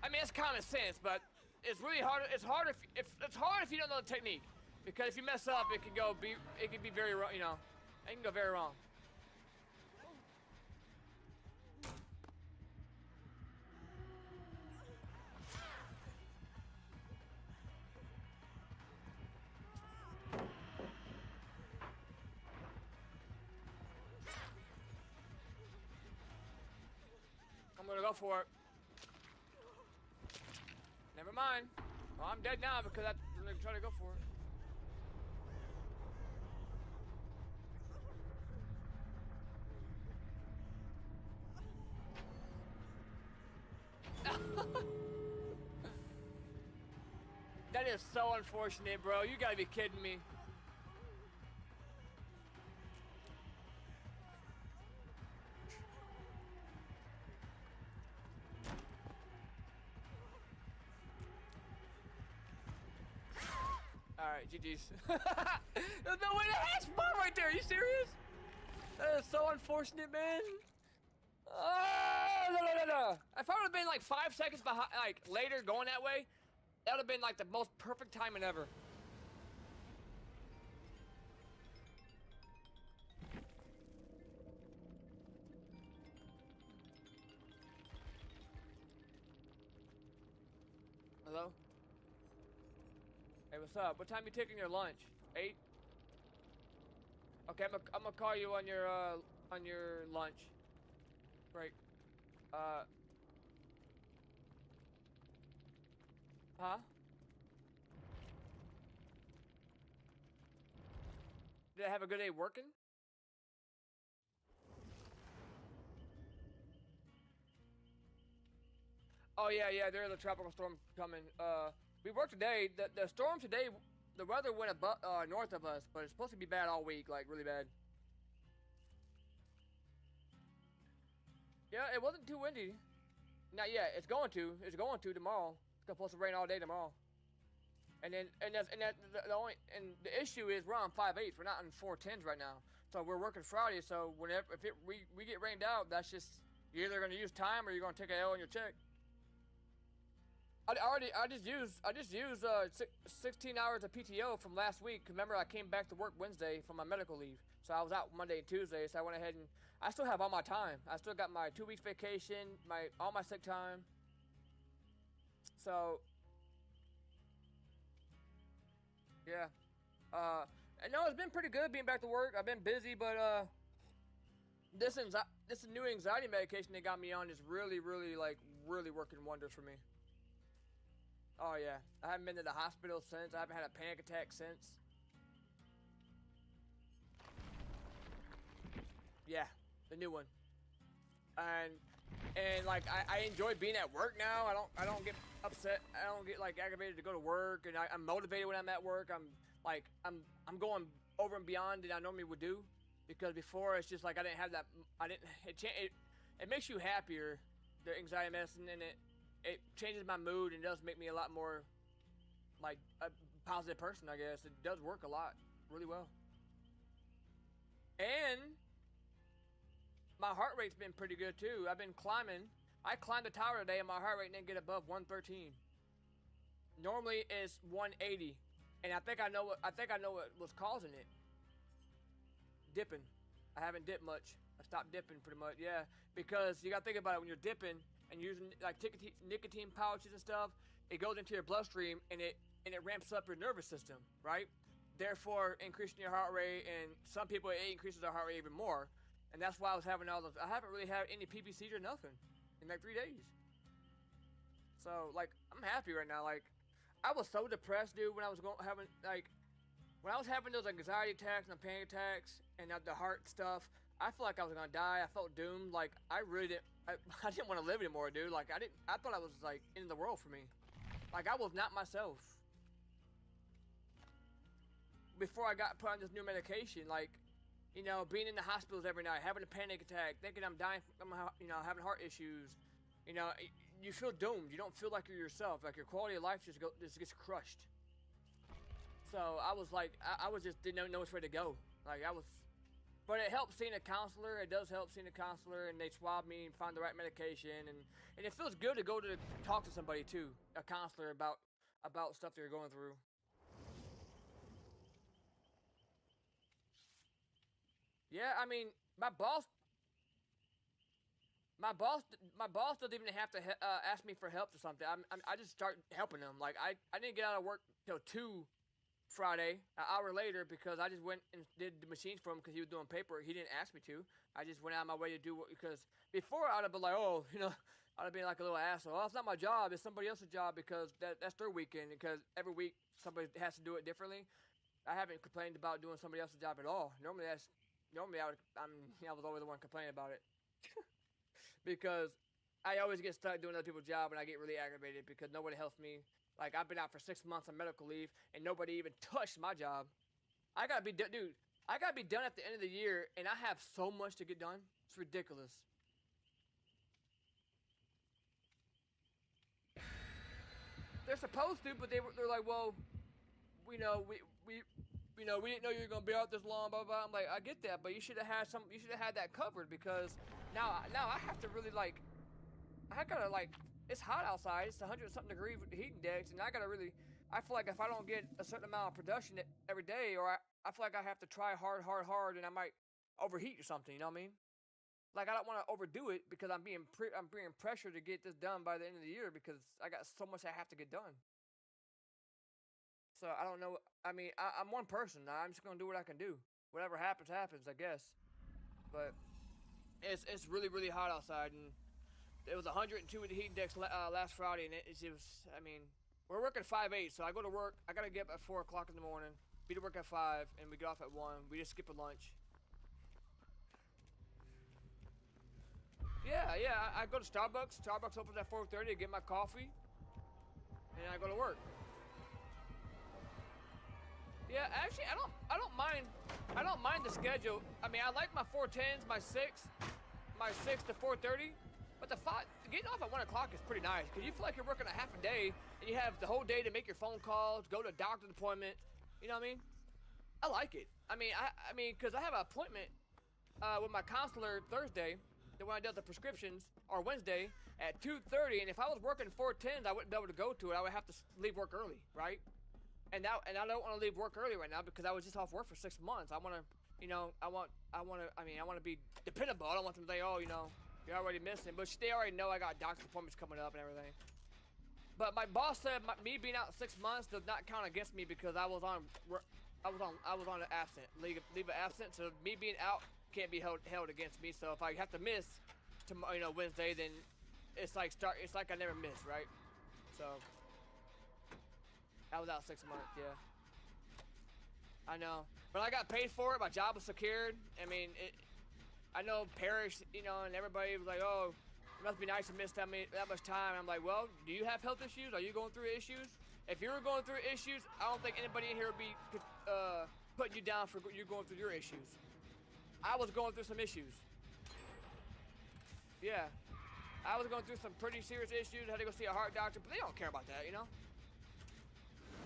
I mean, it's common sense, but it's really hard. It's hard if it's hard if you don't know the technique, because if you mess up, it can be very wrong. You know, it can go very wrong. I'm gonna go for it. Never mind. Well, I'm dead now because I'm trying to go for it. That is so unfortunate, bro. You gotta be kidding me. Alright, GG's. There's no way to hash bomb right there. Are you serious? That is so unfortunate, man. No. If I would have been like 5 seconds behind, like later going that way, that would have been like the most perfect timing ever. Hello? Hey, what's up? What time you taking your lunch? 8? Okay, I'm gonna call you on your lunch break. Huh? Did I have a good day working? Oh yeah, there is a tropical storm coming. We worked today. The storm today, the weather went above, north of us, but it's supposed to be bad all week, like really bad. Yeah, it wasn't too windy. Not yet. It's going to. It's going to tomorrow. It's supposed to rain all day tomorrow. And the issue is we're on 5/8. We're not on 4/10s right now. So we're working Friday. So whenever we get rained out, that's just you're either gonna use time or you're gonna take a L on your check. I just used 16 hours of PTO from last week. Remember, I came back to work Wednesday from my medical leave, so I was out Monday and Tuesday. So I went ahead and I still have all my time. I still got my 2 weeks vacation, all my sick time. So yeah, and no, it's been pretty good being back to work. I've been busy, but this new anxiety medication they got me on is really working wonders for me. Oh yeah, I haven't been to the hospital since. I haven't had a panic attack since. Yeah, the new one. And like I enjoy being at work now. I don't get upset. I don't get like aggravated to go to work, and I'm motivated when I'm at work. I'm going over and beyond than I normally would do, because before it's just like I didn't have that. It makes you happier, the anxiety medicine, and it changes my mood and does make me a lot more like a positive person, I guess. It does work a lot, really well. And my heart rate's been pretty good too. I've been climbing. I climbed a tower today and my heart rate didn't get above 113. Normally it's 180. And I think I know what was causing it. Dipping. I haven't dipped much. I stopped dipping pretty much, yeah. Because you gotta think about it, when you're dipping and using like nicotine pouches and stuff, it goes into your bloodstream and it ramps up your nervous system, right? Therefore increasing your heart rate, and some people it increases their heart rate even more. And that's why I was having all those. I haven't really had any PPCs or nothing in like 3 days. So like I'm happy right now. Like I was so depressed, dude, when I was when I was having those anxiety attacks and the panic attacks and the heart stuff. I felt like I was gonna die. I felt doomed. Like I really didn't. I didn't want to live anymore, dude. Like I thought I was like in the world for me. Like I was not myself. Before I got put on this new medication, like, you know, being in the hospitals every night, having a panic attack, thinking I'm dying, having heart issues, you know, you feel doomed. You don't feel like you're yourself. Like your quality of life just gets crushed. So I was like, I was just didn't know which way to go. Like I was, but it helps seeing a counselor. It does help seeing a counselor, and they swab me and find the right medication, and it feels good to go to talk to somebody too, a counselor about stuff that you're going through. Yeah, I mean, my boss doesn't even have to ask me for help or something. I just start helping him. Like I didn't get out of work till 2 Friday, an hour later, because I just went and did the machines for him because he was doing paper. He didn't ask me to. I just went out of my way to do what, because before I'd have been like, oh, I'd have been like a little asshole. Oh, it's not my job. It's somebody else's job because that's their weekend. Because every week somebody has to do it differently. I haven't complained about doing somebody else's job at all. Normally I was always the one complaining about it. Because I always get stuck doing other people's job, and I get really aggravated because nobody helps me. Like, I've been out for 6 months on medical leave, and nobody even touched my job. I gotta be done at the end of the year, and I have so much to get done. It's ridiculous. They're supposed to, but they're like, well, we didn't know you were gonna be out this long, blah blah. I'm like, I get that, but you should have had that covered, because now I have to really it's hot outside. It's 100-something degree heat index, and I feel like if I don't get a certain amount of production every day, or I feel like I have to try hard, and I might overheat or something. You know what I mean? Like, I don't want to overdo it because I'm being pressured to get this done by the end of the year because I got so much I have to get done. So I don't know. I mean, I'm one person. I'm just gonna do what I can do. Whatever happens, happens, I guess. But it's really, really hot outside, and it was 102 with the heat index last Friday, and it was. I mean, we're working 5/8, so I go to work. I gotta get up at 4 o'clock in the morning, be to work at 5, and we get off at 1. We just skip a lunch. Yeah. I go to Starbucks. Starbucks opens at 4:30 to get my coffee, and I go to work. Yeah, actually, I don't mind the schedule. I mean, I like my 4:10s, my 6 to 4:30, but getting off at 1 o'clock is pretty nice because you feel like you're working a half a day and you have the whole day to make your phone calls, go to a doctor's appointment. You know what I mean? I like it. I mean, because I have an appointment with my counselor Thursday, then when I do the prescriptions, or Wednesday at 2:30, and if I was working 4:10s, I wouldn't be able to go to it. I would have to leave work early, right? And I don't want to leave work early right now because I was just off work for 6 months. I want to be dependable. I don't want them to say, oh, you're already missing. But they already know I got doctor's appointments coming up and everything. But my boss said me being out 6 months does not count against me because I was on an absent leave of absence. So me being out can't be held against me. So if I have to miss Wednesday, then it's like I never missed, right? So I was out 6 months, yeah. I know. But I got paid for it. My job was secured. I mean, I know Parrish, and everybody was like, oh, it must be nice to miss that much time. I'm like, well, do you have health issues? Are you going through issues? If you were going through issues, I don't think anybody in here would be putting you down for you going through your issues. I was going through some issues. Yeah. I was going through some pretty serious issues. I had to go see a heart doctor, but they don't care about that,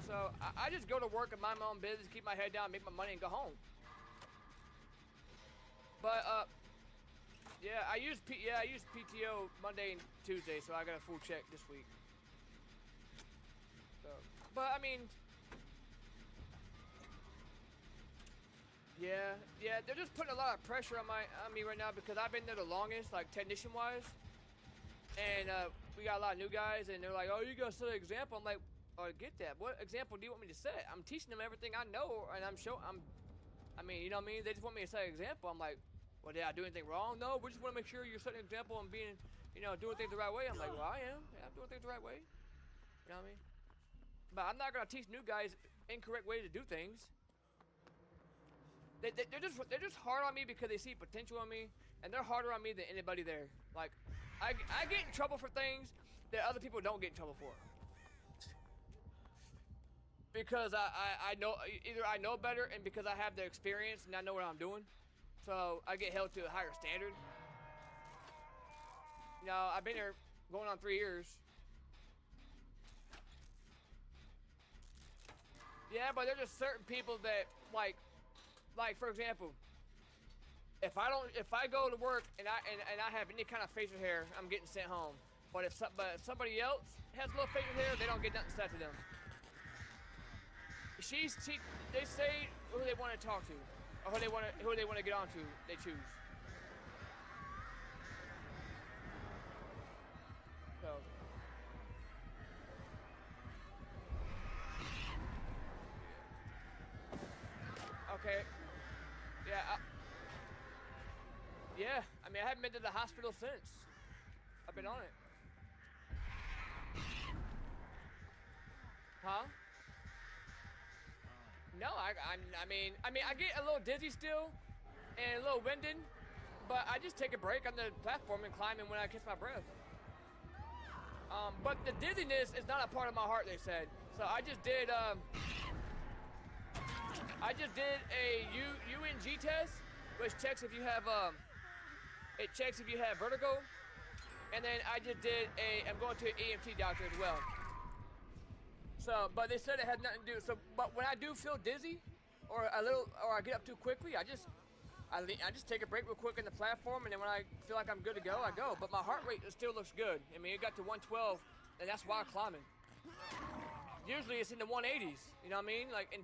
So I just go to work and mind my own business, keep my head down, make my money, and go home. But yeah, I use PTO Monday and Tuesday, so I got a full check this week. So, but I mean, yeah, they're just putting a lot of pressure on me right now because I've been there the longest, like technician wise, and we got a lot of new guys, and they're like, oh, you gotta set an example. I'm like, oh, I get that. What example do you want me to set? I'm teaching them everything I know, and I mean, you know what I mean? They just want me to set an example. I'm like, well, did I do anything wrong? No, we just want to make sure you're setting an example and being, doing things the right way. I'm like, well, I am. Yeah, I'm doing things the right way. You know what I mean? But I'm not gonna teach new guys incorrect way to do things. They're just hard on me because they see potential in me, and they're harder on me than anybody there. Like, I get in trouble for things that other people don't get in trouble for. Because I know, either I know better, and because I have the experience and I know what I'm doing, so I get held to a higher standard. I've been here going on 3 years. Yeah, but there's just certain people that like for example, if I go to work and I have any kind of facial hair, I'm getting sent home. But if somebody else has a little facial hair, they don't get nothing said to them. They say who they want to talk to, or who they want to get on to. They choose. So. Okay. Yeah. Yeah. I mean, I haven't been to the hospital since. I've been on it. Huh? No, I mean, I get a little dizzy still, and a little winded, but I just take a break on the platform and climb in when I catch my breath. But the dizziness is not a part of my heart, they said. So I just did a UNG test, which checks if you have vertigo, and then I just did I'm going to an EMT doctor as well. So, but they said it had nothing to do. So, but when I do feel dizzy, or I get up too quickly, I just take a break real quick in the platform, and then when I feel like I'm good to go, I go. But my heart rate still looks good. I mean, it got to 112, and that's while climbing. Usually it's in the 180s. You know what I mean? Like, and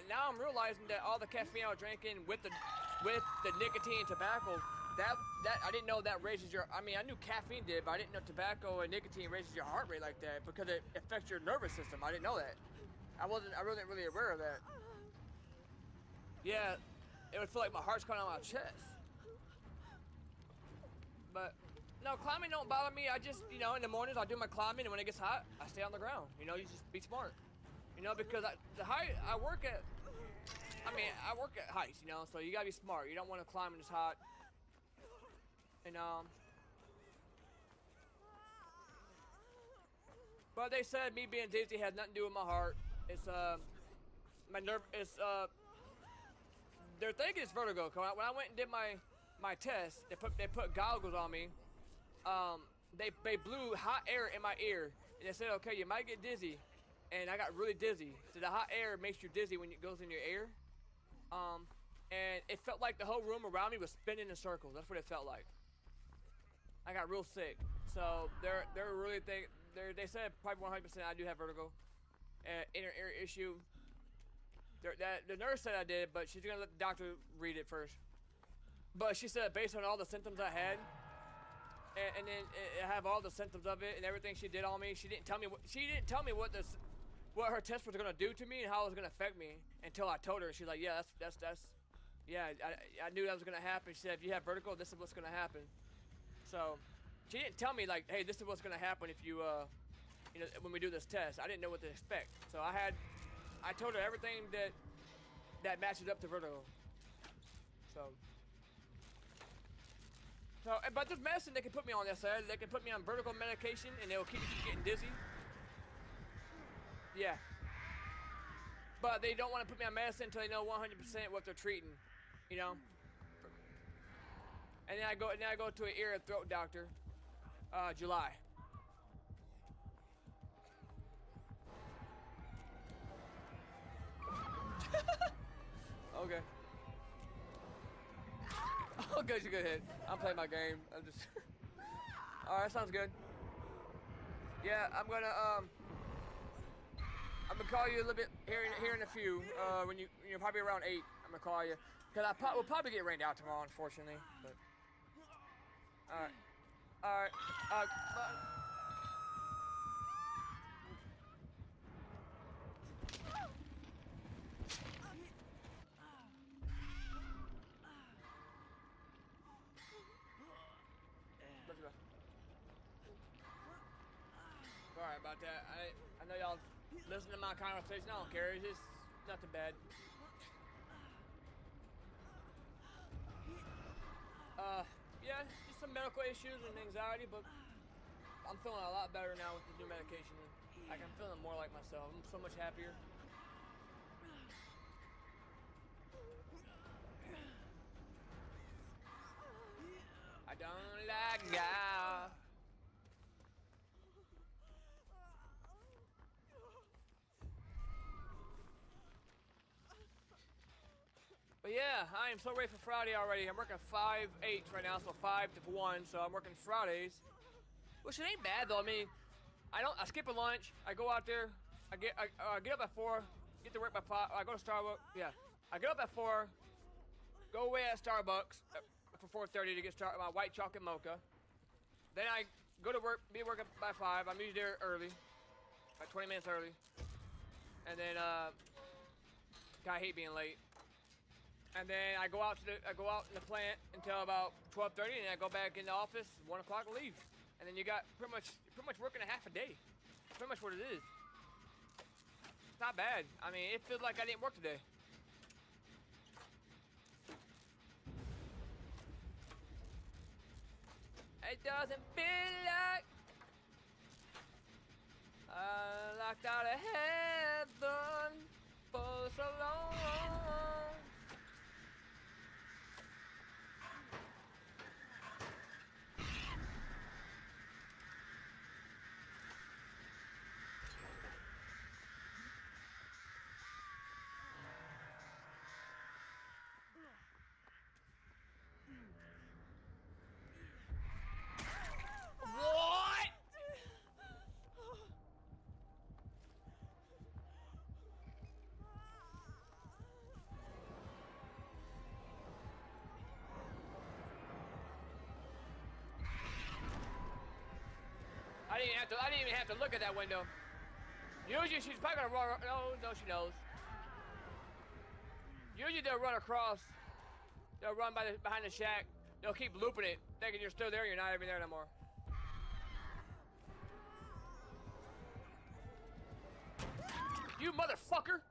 now I'm realizing that all the caffeine I was drinking with the nicotine and tobacco, that I didn't know that raises your. I mean, I knew caffeine did, but I didn't know tobacco and nicotine raises your heart rate like that because it affects your nervous system. I didn't know that. I wasn't really aware of that. Yeah, it would feel like my heart's coming out of my chest. But no, climbing don't bother me. I just, in the mornings I do my climbing, and when it gets hot, I stay on the ground. You just be smart. Because the height I work at heights. So you gotta be smart. You don't want to climb when it's hot. And but they said me being dizzy had nothing to do with my heart. It's my nerve. It's they're thinking it's vertigo. When I went and did my test, they put goggles on me. They blew hot air in my ear, and they said, okay, you might get dizzy, and I got really dizzy. So the hot air makes you dizzy when it goes in your ear. And it felt like the whole room around me was spinning in circles. That's what it felt like. I got real sick. So they're really they said probably 100% I do have vertigo, inner ear issue. The nurse said I did, but she's gonna let the doctor read it first. But she said based on all the symptoms I had, and then I have all the symptoms of it and everything she did on me, she didn't tell me what her test was gonna do to me and how it was gonna affect me until I told her. She's like, yeah, that's yeah, I knew that was gonna happen. She said, if you have vertigo, this is what's gonna happen. So she didn't tell me like, hey, this is what's gonna happen if you when we do this test. I didn't know what to expect. So I told her everything that matches up to vertigo. So but there's medicine they can put me on. They can put me on vertigo medication and it will keep me from getting dizzy. Yeah. But they don't want to put me on medicine until they know 100% what they're treating, And then I go to an ear and throat doctor, July. Okay. Oh, good, you go ahead. I'm playing my game. I'm just. All right, sounds good. Yeah, I'm gonna call you a little bit here in a few. When you're probably around 8, I'm gonna call you, cause we'll probably get rained out tomorrow, unfortunately. But all right. Bye. Let's go. Sorry about that. I know y'all listen to my conversation. I don't care. It's just nothing bad. Yeah, just some medical issues and anxiety, but I'm feeling a lot better now with the new medication. Like, I'm feeling more like myself. I'm so much happier. I don't like God. I am so ready for Friday already. I'm working 5/8 right now, so 5 to 1. So I'm working Fridays, which it ain't bad though. I mean, I skip a lunch. I go out there. I get up at 4. Get to work by 5. I go to Starbucks. Yeah, I get up at 4. Go away at Starbucks for 4:30 to get started my white chocolate mocha. Then I go to work. Be working by 5. I'm usually there early, like 20 minutes early. And then I hate being late. And then I go out in the plant until about 12:30, and then I go back in the office 1 o'clock and leave. And then you got pretty much working a half a day. That's pretty much what it is. It's not bad. I mean, it feels like I didn't work today. It doesn't feel like I locked out of heaven for so long. What? I didn't even have to look at that window. Usually she's probably gonna run. No, she knows. Usually they'll run across. They'll run behind the shack. They'll keep looping it, thinking you're still there. You're not even there no more. You motherfucker!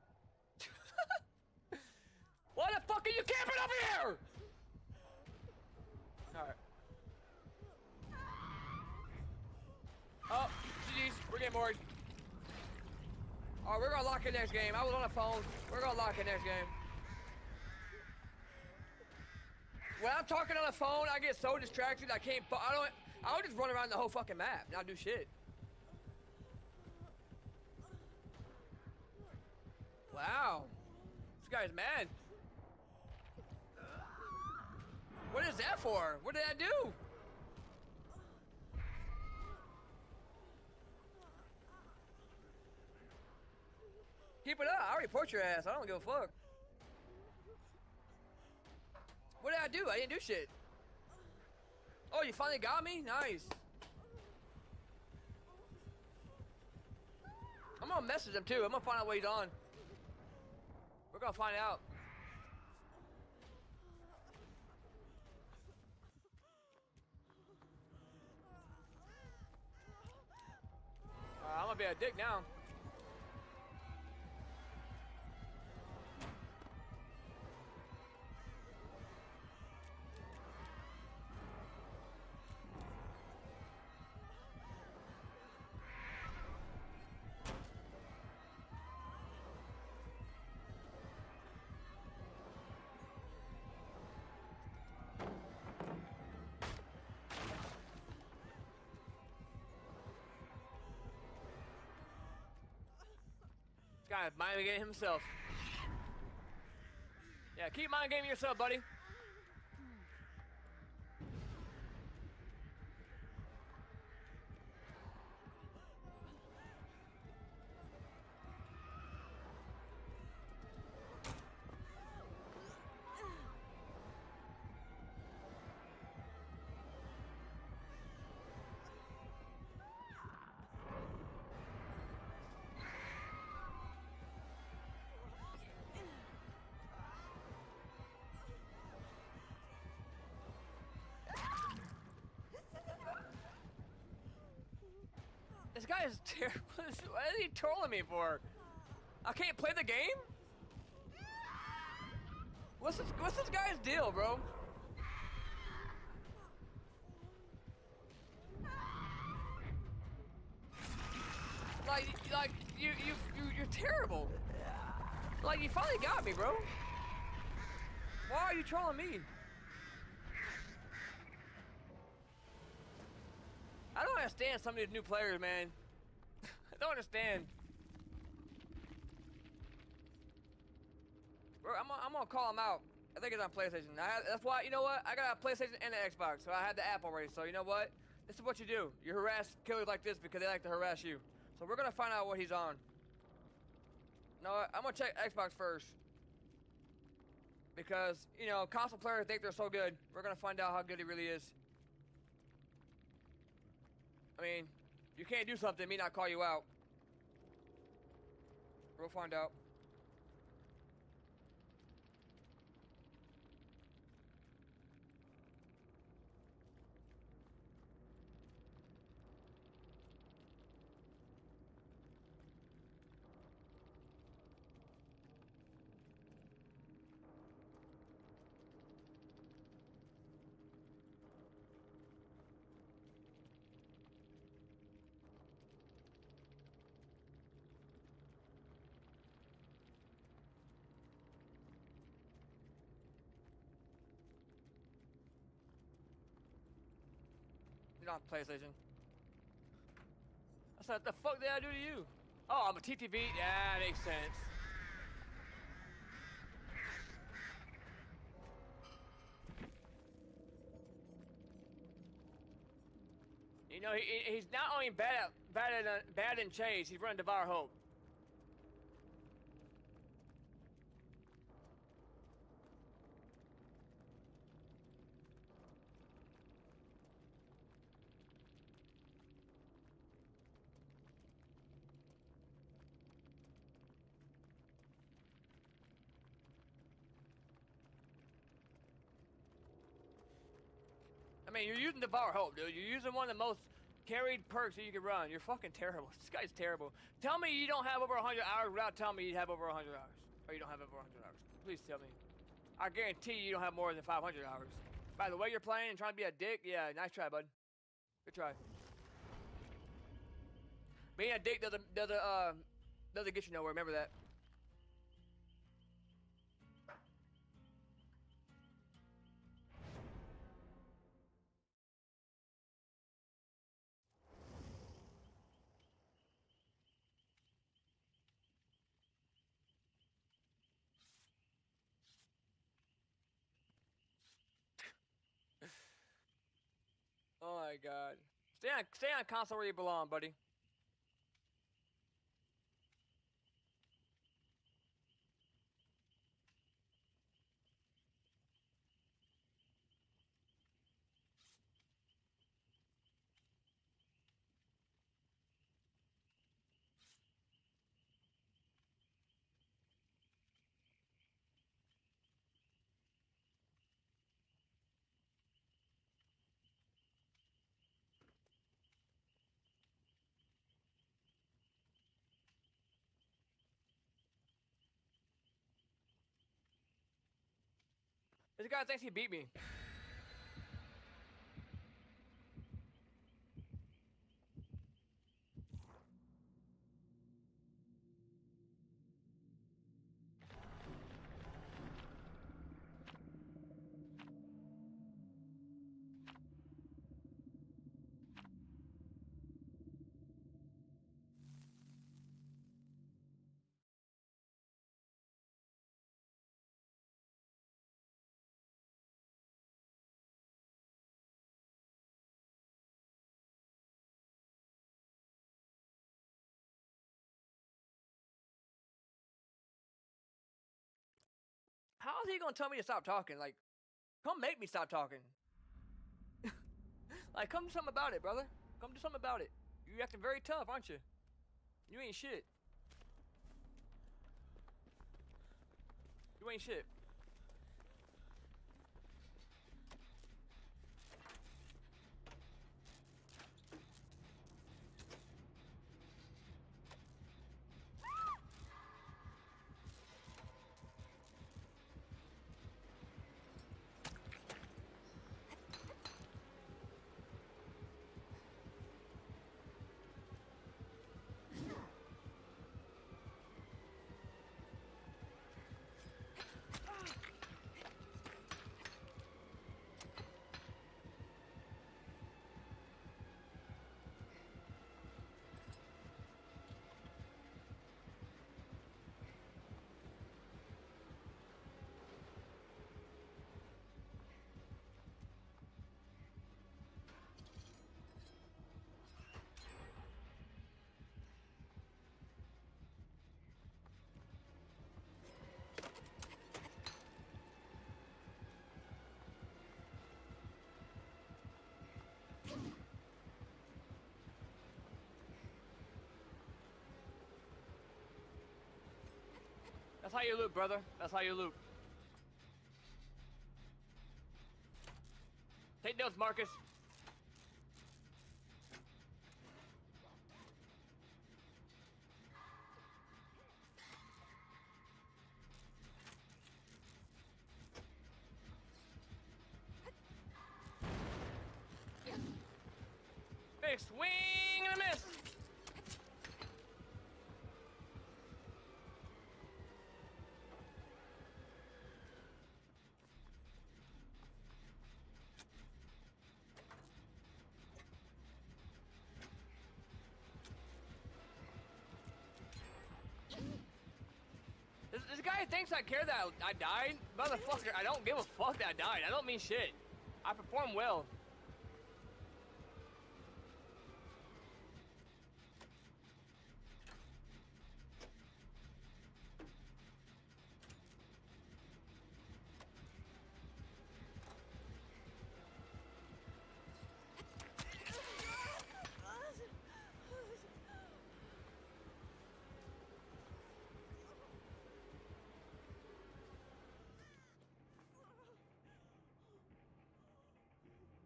Why the fuck are you camping over here? Alright. Oh, GG's. We're getting bored. Alright, we're gonna lock in next game. I was on the phone. We're gonna lock in next game. When I'm talking on the phone, I get so distracted I can't. I'll just run around the whole fucking map, not do shit. Wow, this guy's mad. What is that for? What did I do? Keep it up. I'll report your ass. I don't give a fuck. What did I do? I didn't do shit. Oh, you finally got me? Nice. I'm gonna message him too. I'm gonna find out what he's on. We're gonna find out. I'm gonna be a dick now. This guy is mind gaming himself. Yeah, keep mind gaming yourself, buddy. This guy is terrible. What is he trolling me for? I can't play the game? What's this guy's deal, bro? Like you're terrible. Like you finally got me, bro. Why are you trolling me? I don't understand some of these new players, man. I don't understand. Bro, I'm gonna call him out. I think it's on PlayStation. That's why, you know what? I got a PlayStation and an Xbox, so I had the app already. So you know what? This is what you do. You harass killers like this because they like to harass you. So we're gonna find out what he's on. No, I'm gonna check Xbox first. Because, you know, console players think they're so good. We're gonna find out how good he really is. I mean, you can't do something, me not call you out. We'll find out. You're not PlayStation. I said, what the fuck did I do to you? Oh, I'm a TTV? Yeah, makes sense. You know, he's not only bad in chase, he's running Devour Hope. I mean, you're using Devour Hope, dude. You're using one of the most carried perks that you can run. You're fucking terrible. This guy's terrible. Tell me you don't have over 100 hours without telling me you have over 100 hours. Or you don't have over 100 hours. Please tell me. I guarantee you don't have more than 500 hours. By the way you're playing and trying to be a dick, yeah, nice try, bud. Good try. Being a dick doesn't get you nowhere, remember that. Oh my god. Stay on console where you belong, buddy. This guy thinks he beat me. How is he gonna tell me to stop talking? Like, come make me stop talking. Like, come do something about it, brother. Come do something about it. You acting very tough, aren't you? You ain't shit. You ain't shit. That's how you loop, brother. That's how you loop. Take notes, Marcus. Big swing and a miss. This guy thinks I care that I died. Motherfucker, I don't give a fuck that I died. I don't mean shit. I performed well.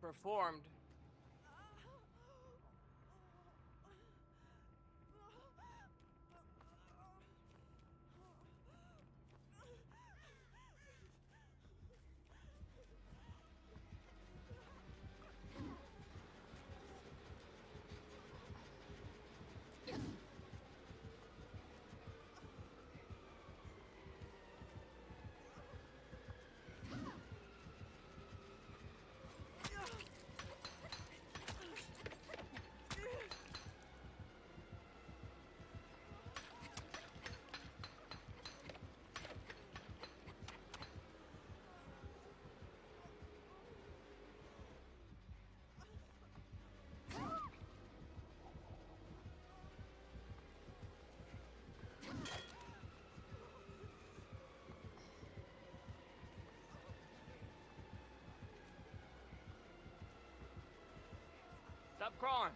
Performed. Stop crawling.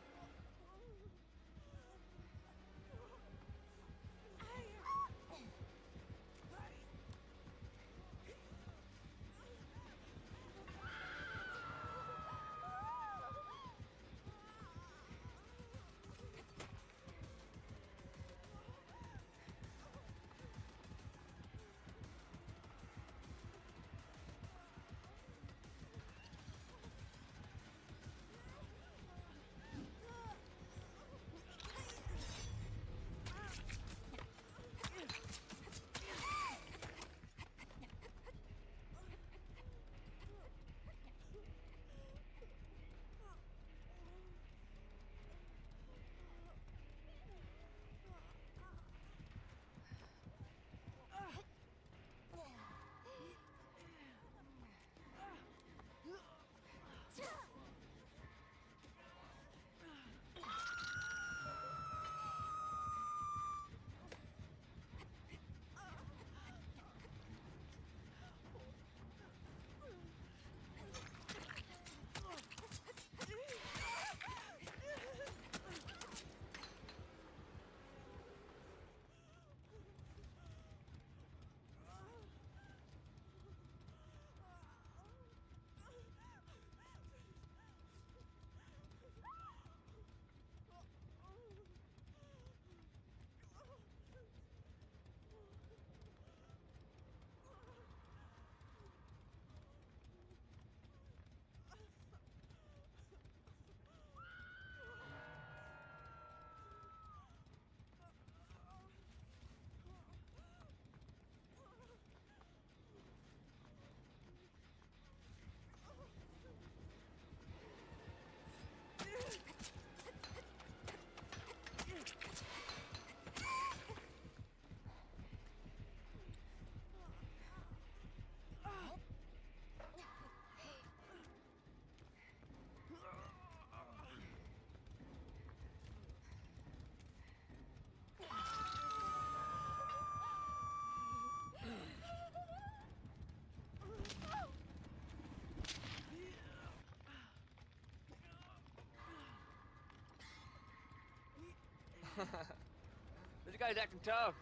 This guy's acting tough.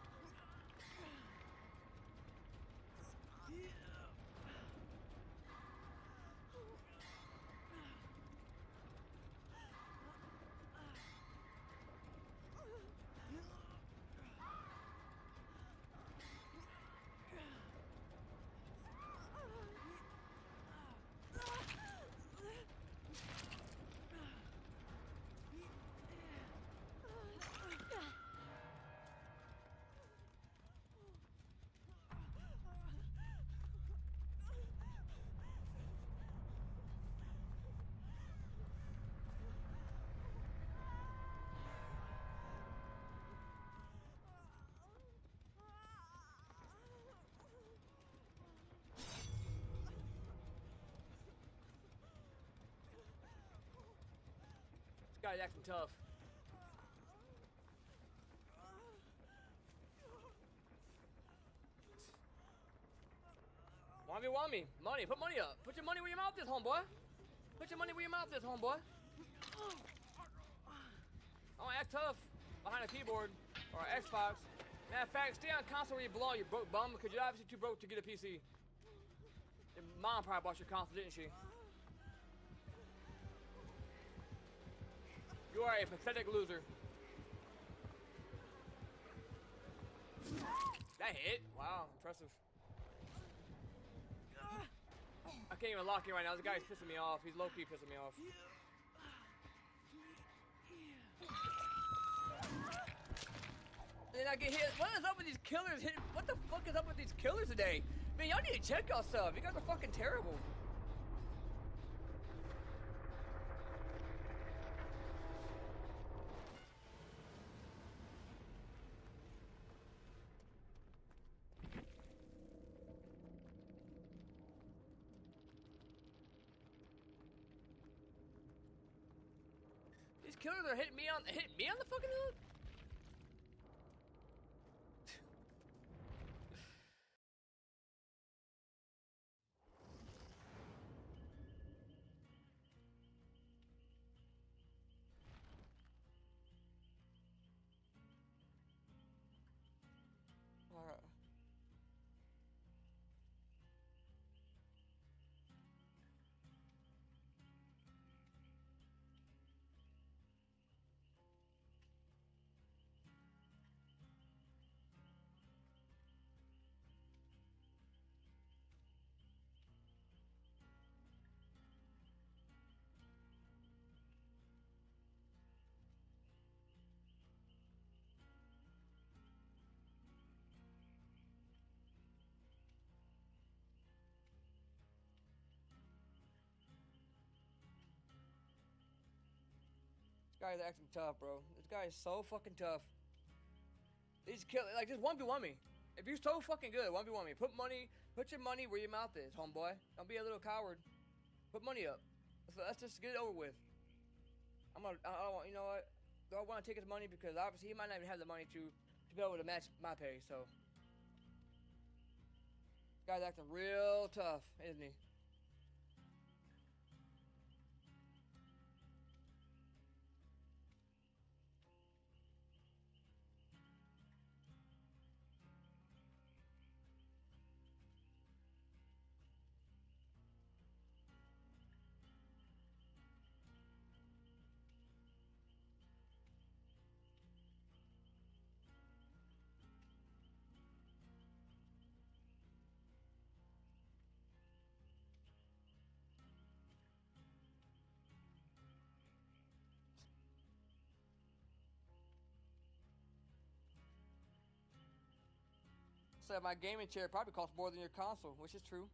This guy's acting tough. 1v1 me. Money. Put money up. Put your money where your mouth is, homeboy. Put your money where your mouth is, homeboy. Don't act tough behind a keyboard or an Xbox. Matter of fact, stay on console where you belong, you broke bum, because you're obviously too broke to get a PC. Your mom probably bought your console, didn't she? You are a pathetic loser. That hit? Wow, impressive. I can't even lock in right now. This guy's pissing me off. He's low-key pissing me off. And then I get hit. What is up with these killers? What the fuck is up with these killers today? Man, y'all need to check yourself. You guys are fucking terrible. These killers are hitting me on the fucking hood. Alright. This guy's acting tough, bro. This guy is so fucking tough. These kill like just 1v1 me. If you're so fucking good, 1v1 me. Put your money where your mouth is, homeboy. Don't be a little coward. Put money up. Let's just get it over with. I don't want, you know what? Do I want to take his money because obviously he might not even have the money to be able to match my pay. So, guy's acting real tough, isn't he? So my gaming chair probably costs more than your console, which is true.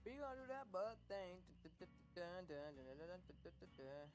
We gonna do that butt thing. Dun, dun, dun, dun, dun, dun, dun, dun, dun.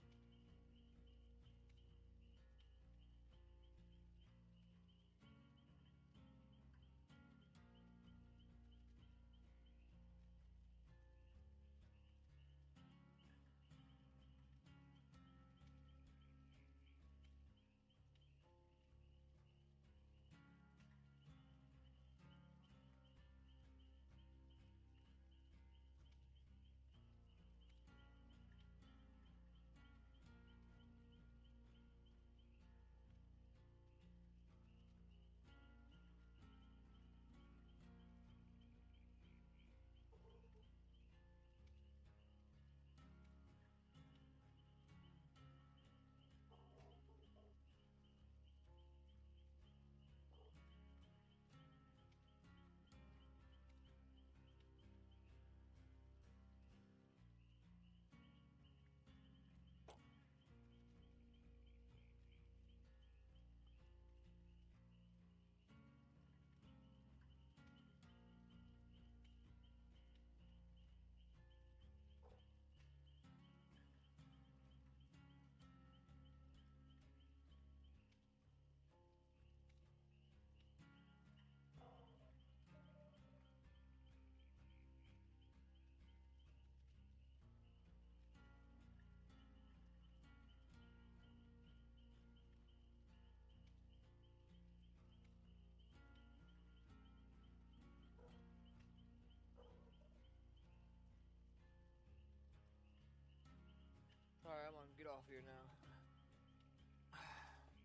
Alright, I'm gonna get off here now.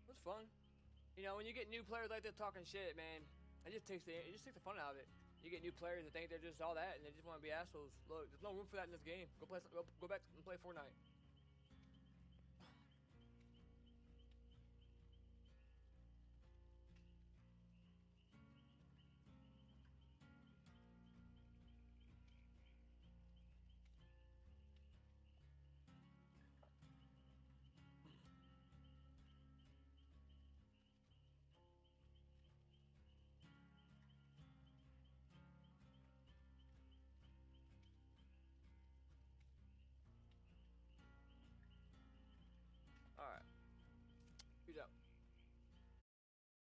It was fun. You know, when you get new players like that talking shit, man, it just takes the fun out of it. You get new players that think they're just all that and they just want to be assholes. Look, there's no room for that in this game. Go back and play Fortnite.